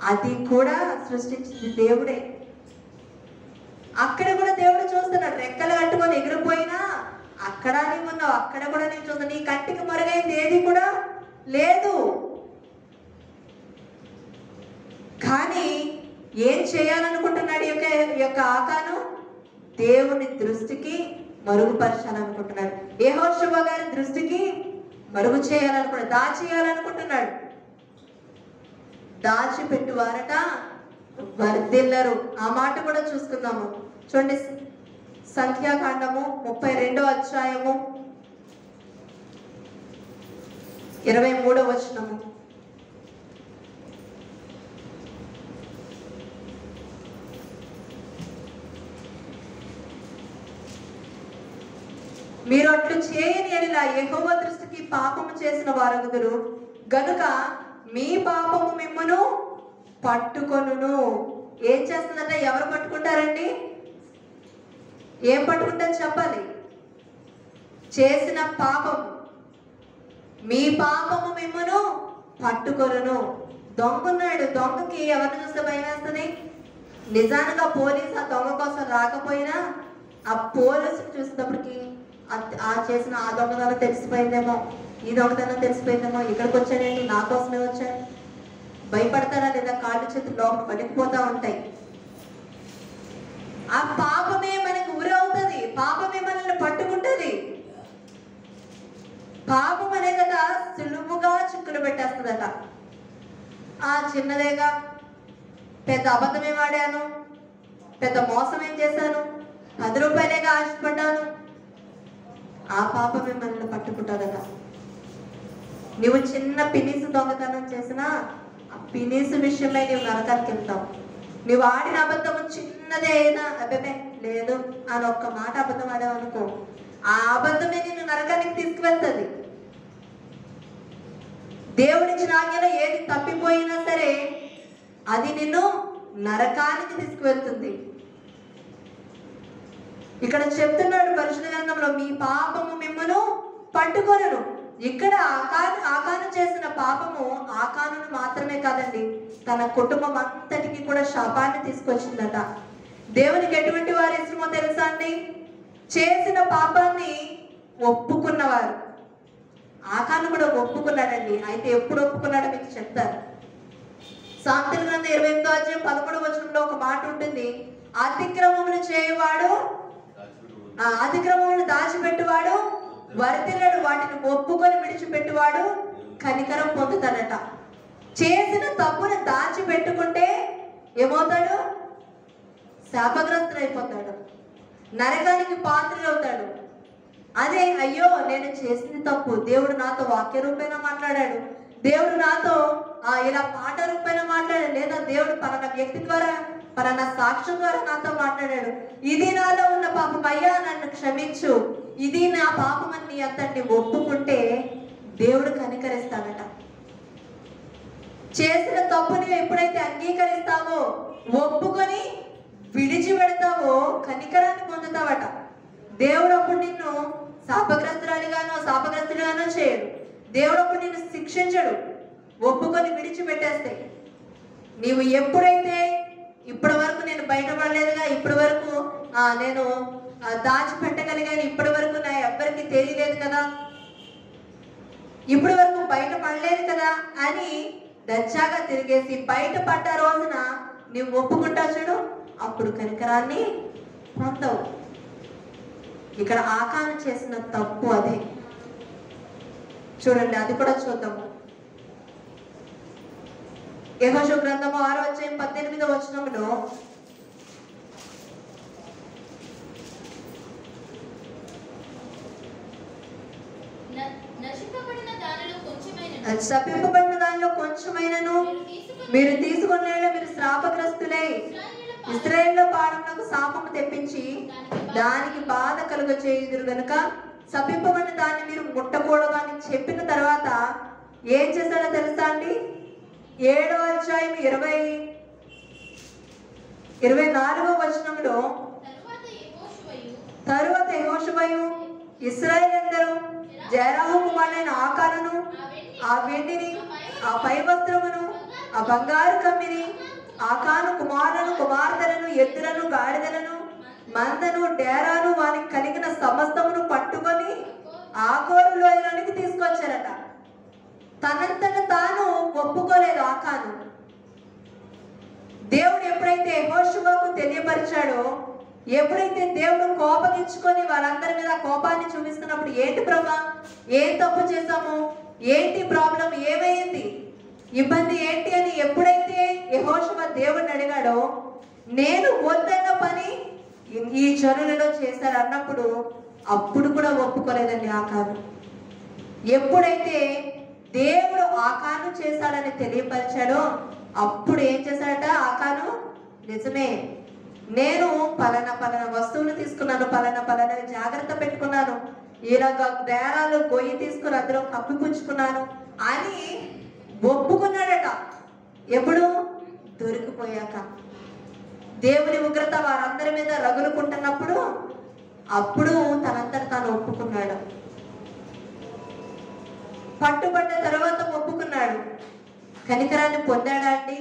S1: అది కూడా సృష్టించింది దేవుడే. అక్కడ కూడా దేవుడు చూస్తున్నాడు. రెక్కలు కట్టుకొని ఎగిరిపోయినా అక్కడ నీవు ఉన్నావు, అక్కడ కూడా నేను చూస్తున్నాను. నీ కంటికి మరుగైంది ఏది కూడా లేదు. కానీ ఏం చేయాలనుకుంటున్నాడు ఈ యొక్క ఆకాను? దేవుని దృష్టికి మరుగుపరచాలనుకుంటున్నాడు. యెహోషువ గారి దృష్టికి మరుగు చేయాలనుకుంటున్నాడు, దాచేయాలనుకుంటున్నాడు. దాచిపెట్టువారట వర్ధిల్లరు. ఆ మాట కూడా చూసుకుందాము. చూడండి, సంఖ్యాకాండము 32వ అధ్యాయము 23వ వచనము. మీరు అట్లు చేయని ఎడల యెహోవా దృష్టికి పాపము చేసిన వారగుదురు గనుక మీ పాపము మిమ్మును పట్టుకొనును. ఏం చేస్తుందంటే, ఎవరు పట్టుకుంటారండి? ఏం పట్టుకుంటారు చెప్పాలి? చేసిన పాపము, మీ పాపము మిమ్మును పట్టుకొనును. దొంగ ఉన్నాడు, దొంగకి ఎవరిని చూస్తే భయం వేస్తుంది? నిజానికి ఆ పోలీసు ఆ దొంగ కోసం రాకపోయినా ఆ పోలీసు చూసేటప్పటికి ఆ చేసిన ఆ దొంగతనం తెలిసిపోయిందేమో, ఈ దొంగతనం తెలిసిపోయిందేమో, ఇక్కడికి వచ్చానండి నా కోసమే వచ్చాను. భయపడతారా లేదా? కాళ్ళు చేతులు లోపల పడిపోతూ ఉంటాయి. ఆ పాపమే మనకు ఉరవుతుంది, పాపమే మనల్ని పట్టుకుంటుంది. పాపం అనేదట సులువుగా చిక్కులు పెట్టేస్తుందట. చిన్నదేగా, పెద్ద అబద్ధమే వాడాను, పెద్ద మోసం ఏం చేశాను, 10 రూపాయలేగా ఆశపడ్డాను, ఆ పాపమే మనల్ని పట్టుకుంటుందట. నువ్వు చిన్న పినీసు దొంగతనం చేసినా ఆ పినీసు విషయమై నువ్వు నరకానికి వెళ్తావు. నువ్వు ఆడిన అబద్ధము చిన్నదే అయినా అబ్బే లేదు అని ఒక్క మాట అబద్ధం ఆడావనుకో, ఆ అబద్ధమే నిన్ను నరకానికి తీసుకువెళ్తుంది. దేవుడిచ్చిన ఆజ్ఞలో ఏది తప్పిపోయినా సరే అది నిన్ను నరకానికి తీసుకువెళ్తుంది. ఇక్కడ చెప్తున్నాడు పరిశుద్ధ గ్రంథంలో, మీ పాపము మిమ్మను పట్టుకొనును. ఇక్కడ ఆకాను చేసిన పాపము ఆకానును మాత్రమే కాదండి, తన కుటుంబం అంతటికి కూడా శాపాన్ని తీసుకొచ్చిందట. దేవునికి ఎటువంటి వారు ఇష్టమో తెలుసా అండి? చేసిన పాపాన్ని ఒప్పుకున్నవారు. ఆకాను కూడా ఒప్పుకున్నాడండి. అయితే ఎప్పుడు ఒప్పుకున్నాడో మీకు చెప్తారు. సామెతల గ్రంథం 28వ అధ్యాయం 11వ వచనంలో ఒక మాట ఉంటుంది. అతిక్రమమును చేయవాడు, అతిక్రమమును దాచిపెట్టువాడు వర్తిల్లడు, వాటిని ఒప్పుకొని విడిచిపెట్టువాడు కనికరం పొందుతాడట. చేసిన తప్పును దాచిపెట్టుకుంటే ఏమవుతాడు? శాపగ్రస్తుడైపోతాడు, నరకానికి పాత్రుడవుతాడు. అదే అయ్యో నేను చేసింది తప్పు, దేవుడు నాతో వాక్య రూపేణ మాట్లాడాడు, దేవుడు నాతో ఇలా పాట రూపేణ మాట్లాడాడు, లేదా దేవుడు పలానా వ్యక్తి ద్వారా పలానా సాక్ష్యం ద్వారా నాతో మాట్లాడాడు, ఇది నాలో ఉన్న పాపం, అయ్యా నన్ను క్షమించు, ఇది నా పాపం అని అతన్ని ఒప్పుకుంటే దేవుడు కనికరిస్తాడట. చేసిన తప్పుని ఎప్పుడైతే అంగీకరిస్తావో, ఒప్పుకొని విడిచిపెడతావో కనికరాన్ని పొందుతావట. దేవుడు అప్పుడు నిన్ను శాపగ్రస్తుడిగానో చేయడు. దేవుడు అప్పుడు నిన్ను శిక్షించడు. ఒప్పుకొని విడిచిపెట్టేస్తే నీవు ఎప్పుడైతే ఇప్పటి వరకు నేను బయటపడలేదుగా, ఇప్పటి వరకు నేను దాచిపెట్టగలిగాను, ఇప్పటి వరకు నా ఎవ్వరికి తెలియలేదు కదా, ఇప్పటి వరకు బయటపడలేదు కదా అని దచ్చాగా తిరిగేసి బయటపడ్డ రోజున నువ్వు ఒప్పుకుంటా చూడు, అప్పుడు కనికరాన్ని పొందవు. ఇక్కడ ఆకాను చేసిన తప్పు అదే. చూడండి, అది కూడా చూద్దాము. యెహోషువ గ్రంథము 6వ అధ్యాయం 18వ వచనంలో శపింపబడిన దానిలో కొంచెమైనను మీరు తీసుకునే మీరు శ్రాపగ్రస్తులై ఇశ్రాయేలు పాలనకు శాపము తెప్పించి దానికి బాధ కలుగ చేయుదురు గనుక శపింపబడిన దాన్ని మీరు ముట్టకూడదు అని చెప్పిన తర్వాత ఏం చేశాడో తెలుసా అండి? 7వ అధ్యాయం 24వ వచనంలో తరువాత యెహోషువయు ఇశ్రాయేలీయులందరూ జెరహు కుమారుడైన ఆకానును, ఆ వెండిని, ఆ పై వస్త్రమును, ఆ బంగారు కమ్మిని, ఆకాను కుమారులను, కుమార్తెలను, ఎద్దులను, గాడిదలను, మందను, డేరాను, వానికి కలిగిన సమస్తమును పట్టుకొని ఆకోరు లోయలోనికి తీసుకొచ్చారట. తనంతట తాను ఒప్పుకోలేదు ఆకాను. దేవుడు ఎప్పుడైతే యెహోషువకు తెలియపరిచాడో, ఎప్పుడైతే దేవుడు కోపగించుకొని వాళ్ళందరి మీద కోపాన్ని చూపిస్తున్నప్పుడు, ఏంటి ప్రభా, ఏం తప్పు చేశాము, ఏంటి ప్రాబ్లం, ఏమైంది, ఇబ్బంది ఏంటి అని ఎప్పుడైతే యెహోషువ దేవుడిని అడిగాడో, నేను వద్దన్న పని ఈ జనులలో చేశారు అన్నప్పుడు అప్పుడు కూడా ఒప్పుకోలేదండి ఆకాను. ఎప్పుడైతే దేవుడు ఆకాను చేశాడని తెలియపరిచాడో అప్పుడు ఏం చేశాడట ఆకాను? నిజమే, నేను పలానా వస్తువులు తీసుకున్నాను, పలానా జాగ్రత్త పెట్టుకున్నాను, ఇలాగ బేరాలు గొయ్యి తీసుకుని అందులో కప్పిపుచ్చుకున్నాను అని ఒప్పుకున్నాడట. ఎప్పుడు? దొరికిపోయాక. దేవుని ఉగ్రత వారందరి మీద రగులుకుంటున్నప్పుడు అప్పుడు తనంతట తాను ఒప్పుకున్నాడు. పట్టుబడ్డ తర్వాత ఒప్పుకున్నాడు. కనికరాన్ని పొందాడా అండి?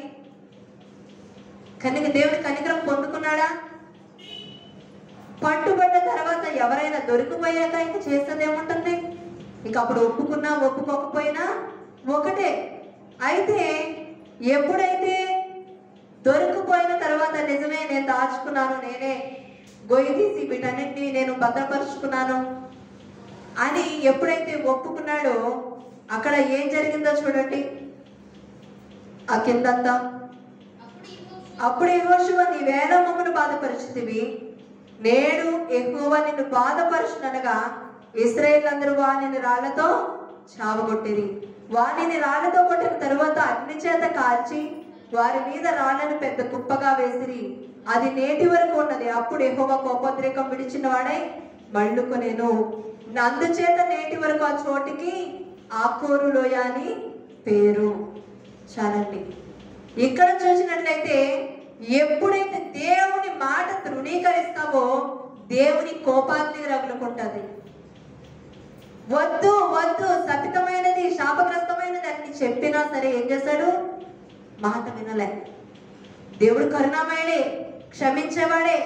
S1: దేవుని కనికరం పొందుకున్నాడా? పట్టుబడ్డ తర్వాత ఎవరైనా దొరికిపోయాక ఇంక చేస్తుంది ఏముంటుంది? ఇంక అప్పుడు ఒప్పుకున్నా ఒప్పుకోకపోయినా ఒకటే. అయితే ఎప్పుడైతే దొరికిపోయిన తర్వాత నిజమే నేను దాచుకున్నాను, నేనే గొయ్యి తీసి వీటన్నింటినీ నేను భద్రపరుచుకున్నాను అని ఎప్పుడైతే ఒప్పుకున్నాడో అక్కడ ఏం జరిగిందో చూడండి ఆ కిందంతా. అప్పుడు యెహోషువ, నీవేళ మమ్మను బాధపరిచితివి, నేడు యెహోవా నిన్ను బాధపరుచుననగా ఇశ్రాయేలీయులందరూ వానిని రాళ్లతో చావగొట్టిరి. వానిని రాళ్లతో కొట్టిన తరువాత అగ్ని చేత కాల్చి వారి మీద రాళ్లను పెద్ద కుప్పగా వేసిరి. అది నేటి వరకు ఉన్నది. అప్పుడు యెహోవా కోపోద్రేకం విడిచిన వాడై మళ్ళుకొనెను. అందుచేత నేటి వరకు ఆ చోటికి ఆకోరు లోయ అని పేరు. చాలండి. ఇక్కడ చూసినట్లయితే ఎప్పుడైతే దేవుని మాట తృణీకరిస్తావో దేవుని కోపాగ్ని రగులుకుంటుంది. వద్దు వద్దు, శపితమైనది, శాపగ్రస్తమైనది అని చెప్పినా సరే ఏం చేశాడు? మాట వినలే. దేవుడు కరుణామయుడే, క్షమించేవాడే.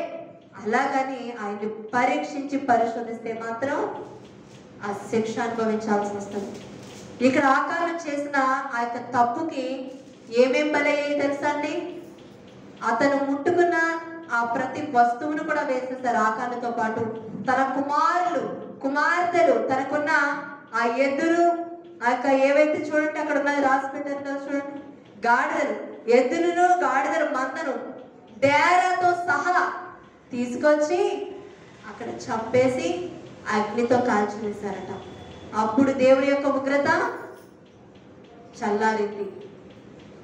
S1: అలాగని ఆయన్ని పరీక్షించి పరిశోధిస్తే మాత్రం ఆ శిక్ష అనుభవించాల్సి వస్తుంది. ఇక్కడ ఆకారం చేసిన ఆ యొక్క తప్పుకి ఏమేం బలయ్యాయి తెలుసా అండి? అతను ముట్టుకున్న ఆ ప్రతి వస్తువును కూడా వేసేసారు ఆకారంతో పాటు. తన కుమార్తెలు తనకున్న ఆ ఎద్దులు, ఆ యొక్క ఏవైతే చూడండి అక్కడ ఉన్నది రాసి పెట్టారు కదా చూడండి, గాడిదలు, ఎద్దులను గాడిదలు మందను డేరాతో సహా తీసుకొచ్చి అక్కడ చంపేసి అగ్నితో కాల్చివేశారట. అప్పుడు దేవుడి యొక్క ఉగ్రత చల్లారింది.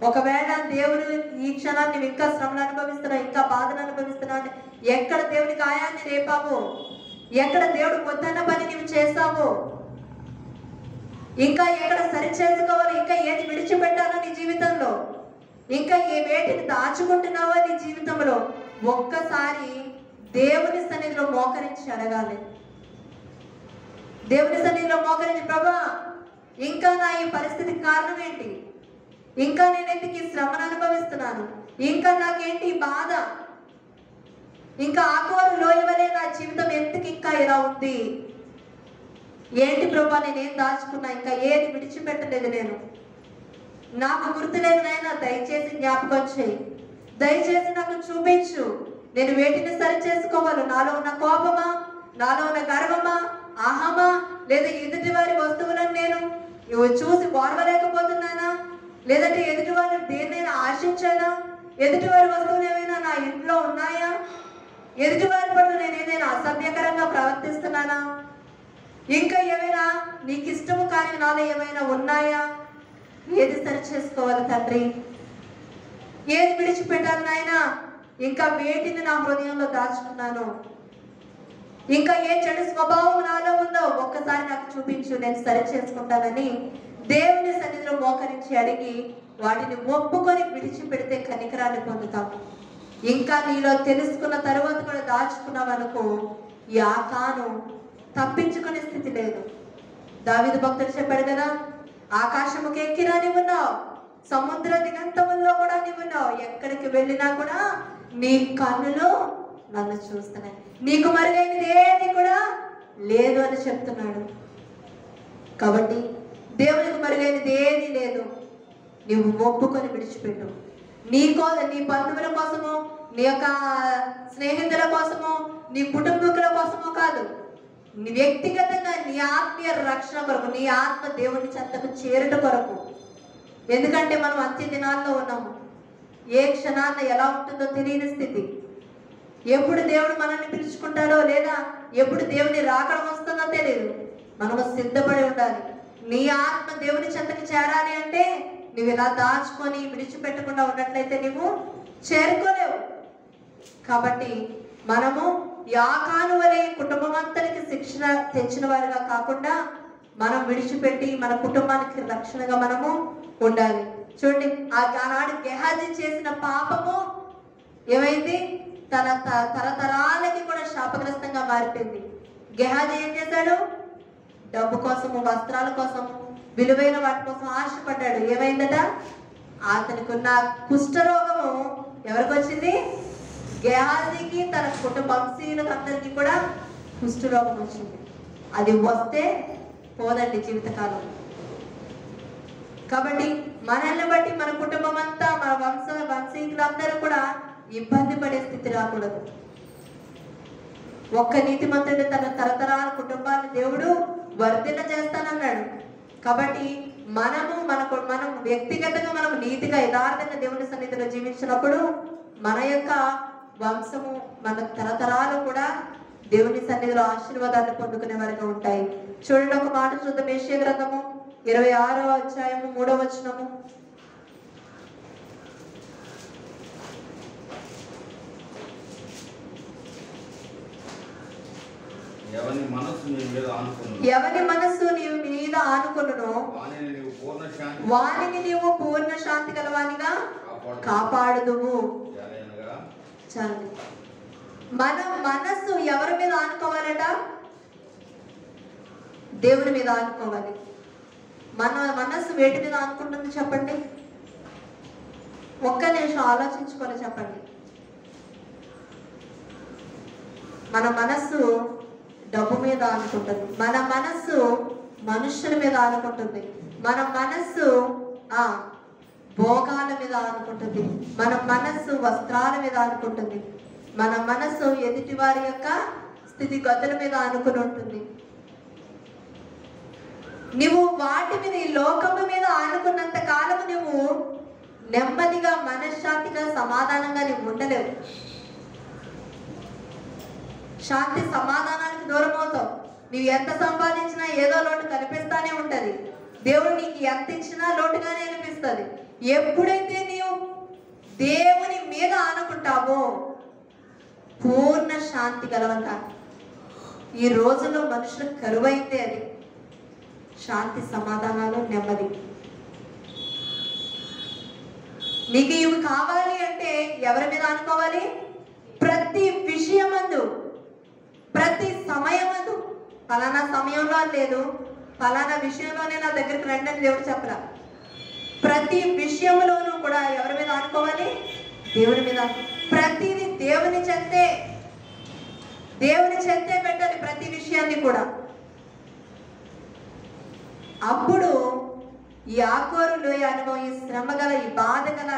S1: ఒకవేళ దేవుడు ఈ క్షణాన్ని ఇంకా శ్రమను అనుభవిస్తున్నావు, ఇంకా బాధను అనుభవిస్తున్నావు, ఎక్కడ దేవుని గాయాన్ని రేపావో, ఎక్కడ దేవుడు వద్దన్న పని నీవు చేస్తావో, ఇంకా ఎక్కడ సరి చేసుకోవాలో, ఇంకా ఏది విడిచిపెట్టాలో నీ జీవితంలో, ఇంకా ఏ వేటిని దాచుకుంటున్నావో నీ జీవితంలో, ఒక్కసారి దేవుని సన్నిధిలో మోకరించి అడగాలి. దేవుని సన్నిధిలో మోకరించి, ప్రభా ఇంకా నా ఈ పరిస్థితికి కారణం ఏంటి? ఇంకా నేను ఎందుకు ఈ శ్రమను అనుభవిస్తున్నాను? ఇంకా నాకేంటి ఈ బాధ? ఇంకా ఆకోరు లోయవలే నా జీవితం ఎందుకు ఇంకా ఇలా ఉంది? ఏంటి ప్రభా నేనేం దాచుకున్నా? ఇంకా ఏది విడిచిపెట్టలేదు నేను. నాకు గుర్తులేదు నాయనా, దయచేసి జ్ఞాపకం చేయి, దయచేసి నాకు చూపించు. నేను వేటిని సరి చేసుకోవాలి? నాలో ఉన్న కోపమా, నాలో ఉన్న గర్వమా, అహమా, లేదా ఎదుటి వారి వస్తువులను నేను చూసి ఓర్వలేకపోతున్నానా? లేదంటే ఎదుటి వారి దేన్నైనా ఆశించానా? ఎదుటి వారి వస్తువులు ఏమైనా నా ఇంట్లో ఉన్నాయా? ఎదుటి వారి పట్ల నేను ఏదైనా అసభ్యకరంగా ప్రవర్తిస్తున్నానా? ఇంకా ఏమైనా నీకు ఇష్టము కానీ నాలో ఏమైనా ఉన్నాయా? ఏది సరి చేసుకోవాలి తండ్రి? ఏది విడిచిపెట్టాలి నాయనా? ఇంకా వేటిని నా హృదయంలో దాచుకున్నాను? ఇంకా ఏ చెడు స్వభావం నాలో ఉందో ఒక్కసారి నాకు చూపించు, నేను సరి చేసుకుంటానని దేవుని సన్నిధిలో మోకరించి అడిగి వాటిని ఒప్పుకొని విడిచిపెడితే కనికరాన్ని పొందుతాం. ఇంకా నీలో తెలుసుకున్న తర్వాత కూడా దాచుకున్నాం అనుకో, ఈ ఆకాను తప్పించుకునే స్థితి లేదు. దావీదు భక్తుడు చెప్పాడు కదా, ఆకాశముకి ఎక్కినా నీవున్నావు, సముద్ర దిగంతముల్లో కూడా నీవున్నావు, ఎక్కడికి వెళ్ళినా కూడా నీ కన్నులు నన్ను చూస్తున్నాయి, నీకు మరుగైనది ఏది కూడా లేదు అని చెప్తున్నాడు. కాబట్టి దేవునికి మరుగైనది ఏది లేదు. నువ్వు ఒప్పుకొని విడిచిపెట్టు. నీ బంధువుల కోసమో, నీ యొక్క స్నేహితుల కోసమో, నీ కుటుంబీకుల కోసమో కాదు, నీ వ్యక్తిగతంగా నీ ఆత్మీయ రక్షణ కొరకు, నీ ఆత్మ దేవుని చెంతకు చేరుట కొరకు. ఎందుకంటే మనం అంత్య దినాల్లో ఉన్నాము. ఏ క్షణాన్న ఎలా ఉంటుందో తెలియని స్థితి. ఎప్పుడు దేవుడు మనల్ని పిలుచుకుంటాడో, లేదా ఎప్పుడు దేవుని రాకడం వస్తుందో తెలియదు. మనము సిద్ధపడి ఉండాలి. నీ ఆత్మ దేవుని చెంతకు చేరాలి అంటే నువ్వు ఇలా దాచుకొని విడిచిపెట్టకుండా ఉన్నట్లయితే నువ్వు చేరుకోలేవు. కాబట్టి మనము యాకాను వలె కుటుంబం అంతటికి శిక్షణ తెచ్చిన వారిగా కాకుండా మనం విడిచిపెట్టి మన కుటుంబానికి రక్షణగా మనము ఉండాలి. చూడండి, ఆనాడు గెహాజీ చేసిన పాపము ఏమైంది? తన తరతరాలకి కూడా శాపగ్రస్తంగా మారిపోయింది. గెహాజీ ఏం చేశాడు? డబ్బు కోసము, వస్త్రాల కోసము, విలువైన వాటి కోసం ఆశపడ్డాడు. ఏమైందట? అతనికి ఉన్న కుష్ఠరోగము ఎవరికి వచ్చింది? గెహాజీకి, తన కుటుంబ వంశీయులకు అందరికీ కూడా కుష్ఠరోగం వచ్చింది. అది వస్తే పోదండి జీవితకాలం. కాబట్టి మనల్ని బట్టి మన కుటుంబం అంతా, మన వంశీకులందరూ కూడా ఇబ్బంది పడే స్థితి రాకూడదు. ఒక్క నీతిమంతుడు తన తరతరాల కుటుంబాన్ని దేవుడు వర్ధిల్ల చేస్తానన్నాడు. కాబట్టి మనం వ్యక్తిగతంగా మనం నీతిగా యథార్థంగా దేవుని సన్నిధిలో జీవించినప్పుడు మన యొక్క వంశము, మన తరతరాలు కూడా దేవుని సన్నిధిలో ఆశీర్వాదాన్ని పొందుకునే వారిగా ఉంటాయి. చూడండి, ఒక మాట చూద్దాం. యెషయా గ్రంథము 26వ అధ్యాయము 3వ వచనము.
S3: ఎవని మనస్సు నీ
S1: మీద ఆనుకొనునో వానిని నీవు పూర్ణ శాంతి గలవానిగా కాపాడుదువు. చాలండి. మన మనస్సు ఎవరి మీద ఆనుకోవాలట? దేవుని మీద ఆనుకోవాలి. మన మనస్సు వేటి మీద ఆనుకుంటుంది చెప్పండి? ఒక్క నిమిషం ఆలోచించుకొని చెప్పండి. మన మనస్సు డబ్బు మీద ఆనుకుంటుంది, మన మనస్సు మనుషుల మీద ఆనుకుంటుంది, మన మనస్సు భోగాల మీద ఆనుకుంటుంది, మన మనస్సు వస్త్రాల మీద ఆనుకుంటుంది, మన మనస్సు ఎదుటి వారి యొక్క స్థితిగతుల మీద ఆనుకుని ఉంటుంది. నువ్వు వాటి మీద, ఈ లోకము మీద ఆనుకున్నంత కాలము నువ్వు నెమ్మదిగా, మనశ్శాంతిగా, సమాధానంగా నువ్వు ఉండలేవు. శాంతి సమాధానానికి దూరం అవుతావు. నువ్వు ఎంత సంపాదించినా ఏదో లోటు కనిపిస్తానే ఉంటది. దేవుడు నీకు ఎంత ఇచ్చినా లోటుగానే అనిపిస్తుంది. ఎప్పుడైతే నీవు దేవుని మీద ఆనుకుంటావో పూర్ణ శాంతి గలవంట. ఈ రోజుల్లో మనుషులకు కరువైతే అది శాంతి, సమాధానాలు, నెమ్మది. నీకు ఇవి కావాలి అంటే ఎవరి మీద అనుకోవాలి? ప్రతి విషయమందు, ప్రతి సమయమందు. ఫలానా సమయంలో లేదు, ఫలానా విషయంలోనే నా దగ్గరికి రండి అని దేవుడు చెప్పరా. ప్రతి విషయంలోనూ కూడా ఎవరి మీద అనుకోవాలి? దేవుని మీద. ప్రతిది దేవుని చెంతే, దేవుని చెంతే పెట్టాలి ప్రతి విషయాన్ని కూడా. అప్పుడు ఈ ఆకోరు లోయ అనుభవం, ఈ శ్రమ గల, ఈ బాధ గల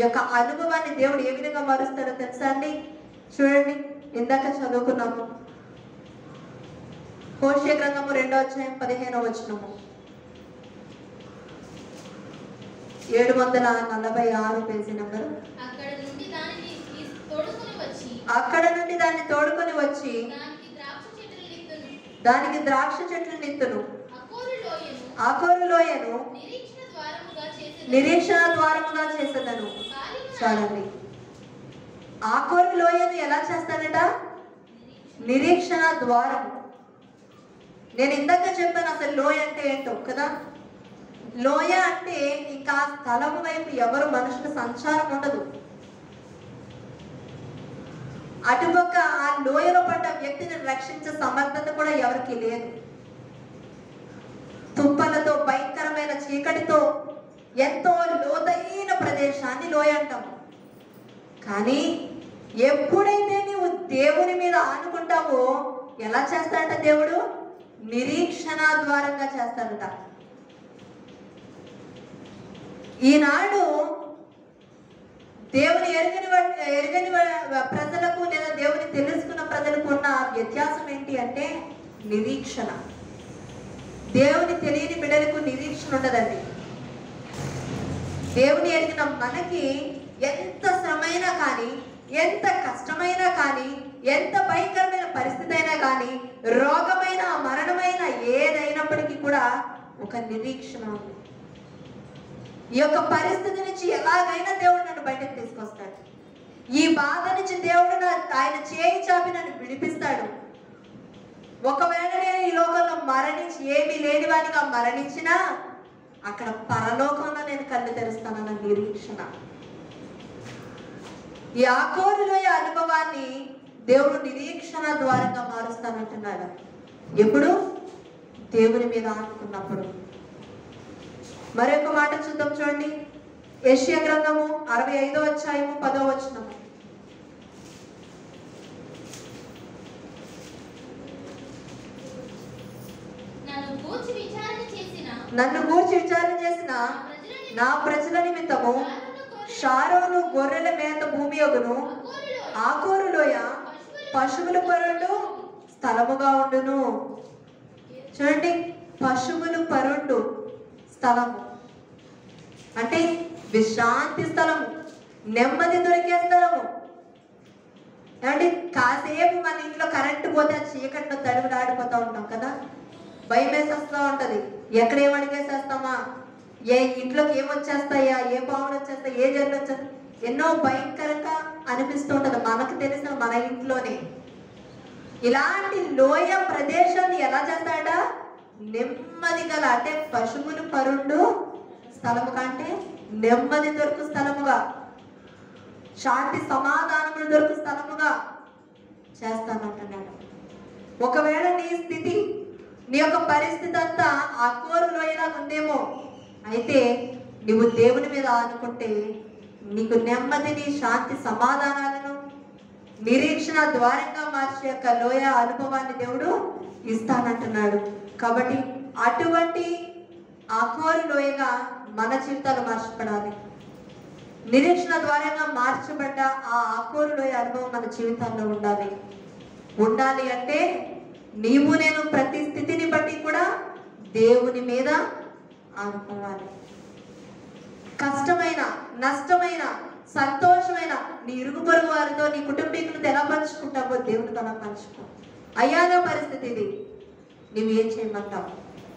S1: యొక్క అనుభవాన్ని దేవుడు ఏ విధంగా మారుస్తాడో తెలుసా అండి? చూడండి, ఇందాక చదువుకున్నాము హోషేయ గ్రంథము 2వ అధ్యాయం 15వ వచనము. 746 పేజీ నెంబరు. అక్కడ నుండి దాన్ని తోడుకొని వచ్చి దానికి ద్రాక్ష చెట్లు నిత్తును, ఆకోరు లోయను నిరీక్షణ ద్వారముగా చేసేదను. చూడండి, ఆకోరు లోయను ఎలా చేస్తాడట? నిరీక్షణ ద్వారము. నేను ఇందాక చెప్పాను అసలు లోయ అంటే ఏంటో కదా. లోయ అంటే ఇంకా స్థలము వైపు ఎవరు మనుషుల సంచారం ఉండదు. అటుపక్క ఆ లోయలో పడ్డ వ్యక్తిని రక్షించే సమర్థత కూడా ఎవరికి లేదు. తుప్పలతో, భయంకరమైన చీకటితో ఎంతో లోతైన ప్రదేశాన్ని లోయ అంటాము. కానీ ఎప్పుడైతే నీవు దేవుని మీద ఆనుకుంటావో ఎలా చేస్తాడట దేవుడు? నిరీక్షణ ద్వారంగా చేస్తాడట. ఈనాడు దేవుని ఎరుగని ప్రజలకు లేదా దేవుని తెలుసుకున్న ప్రజలకు ఉన్న వ్యత్యాసం ఏంటి అంటే నిరీక్షణ. దేవుని తెలియని బిడ్డలకు నిరీక్షణ ఉండదండి. దేవుని ఎరిగిన మనకి ఎంత శ్రమైనా కానీ, ఎంత కష్టమైనా కానీ, ఎంత భయంకరమైన పరిస్థితి అయినా కానీ, రోగమైన, మరణమైన ఏదైనప్పటికీ కూడా ఒక నిరీక్షణ ఉంది. ఈ యొక్క పరిస్థితి నుంచి ఎలాగైనా దేవుడు నన్ను బయటకు తీసుకొస్తాడు. ఈ బాధ నుంచి దేవుడు ఆయన చేయి చాపి నన్ను విడిపిస్తాడు. ఒకవేళ నేను ఈ లోకంలో మరణించి ఏమీ లేని వాడిగా మరణించినా అక్కడ పరలోకంలో నేను కళ్ళు తెరుస్తానన్న నిరీక్షణ. ఈ ఆకోరు లోయ అనుభవాన్ని దేవుడు నిరీక్షణ ద్వారంగా మారుస్తానంటున్నాడు. ఎప్పుడు? దేవుని మీద ఆనుకున్నప్పుడు. మరొక మాట చూద్దాం, చూడండి. యెషయా గ్రంథము 65వ అధ్యాయము 10వ వచనం. నన్ను గూర్చి విచారణ చేసిన నా ప్రజల నిమిత్తము షారోను గొర్రెల మేత భూమి యొగును, ఆకోరు లోయ పశువుల పరుండు స్థలముగా ఉండును. చూడండి, పశువులు పరుండు స్థలము అంటే విశ్రాంతి స్థలము, నెమ్మది దొరికే స్థలము. ఏమంటే కాసేపు మన ఇంట్లో కరెంటు పోతే చీకట్లో తడుగులాడిపోతూ ఉంటాం కదా, భయం వేసేస్తూ ఉంటది. ఎక్కడ ఏమడిగేసేస్తామా, ఏ ఇంట్లోకి ఏమొచ్చేస్తాయా, ఏ పాములు వచ్చేస్తాయి, ఏ జల్లు వచ్చేస్తాయి, ఎన్నో భయంకరంగా అనిపిస్తూ ఉంటది మనకు తెలిసిన మన ఇంట్లోనే. ఇలాంటి లోయ ప్రదేశాన్ని ఎలా చేస్తాడ? నెమ్మది గల అంటే పశువులు పరుండు స్థలము కంటే నెమ్మది దొరుకు స్థలముగా, శాంతి సమాధానములు దొరుకు స్థలముగా చేస్తానంటున్నాడు. ఒకవేళ నీ స్థితి, నీ యొక్క పరిస్థితి అంతా ఆకోరు లోయలా ఉందేమో, అయితే నువ్వు దేవుని మీద ఆనుకుంటే నీకు నెమ్మదిని, శాంతి సమాధానాలను, నిరీక్షణ ద్వారంగా మార్చే యొక్క లోయ అనుభవాన్ని దేవుడు ఇస్తానంటున్నాడు. కాబట్టి అటువంటి అఖోరు లోయగా మన జీవితాలు మార్చబడాలి. నిరీక్షణ ద్వారంగా మార్చబడ్డ ఆ అఖోరు లోయ అనుభవం మన జీవితాల్లో ఉండాలి అంటే నీవు నేను ప్రతి స్థితిని బట్టి కూడా దేవుని మీద ఆనుకోవాలి. కష్టమైన, నష్టమైన, సంతోషమైన నీ ఇరుగు పొరుగు వారితో, నీ కుటుంబీకులతో ఎలా పంచుకుంటావో దేవుడితో అలా పంచుకో. అయ్యాన పరిస్థితి ఇది, నువ్వు ఏం చేయమంటావు,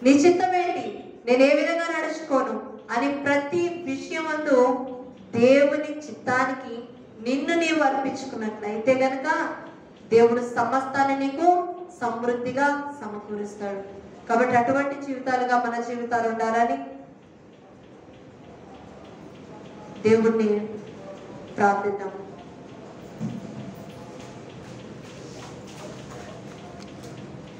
S1: నీ చిత్తం ఏంటి, నేను ఏ విధంగా నడుచుకోను అని ప్రతి విషయమందు దేవుని చిత్తానికి నిన్ను నీవు అర్పించుకున్నట్లయితే గనక దేవుడు సమస్తాన్ని నీకు సమృద్ధిగా సమకూరుస్తాడు. కాబట్టి అటువంటి జీవితాలుగా మన జీవితాలు ఉండాలని దేవుణ్ణి ప్రార్థిద్దాం.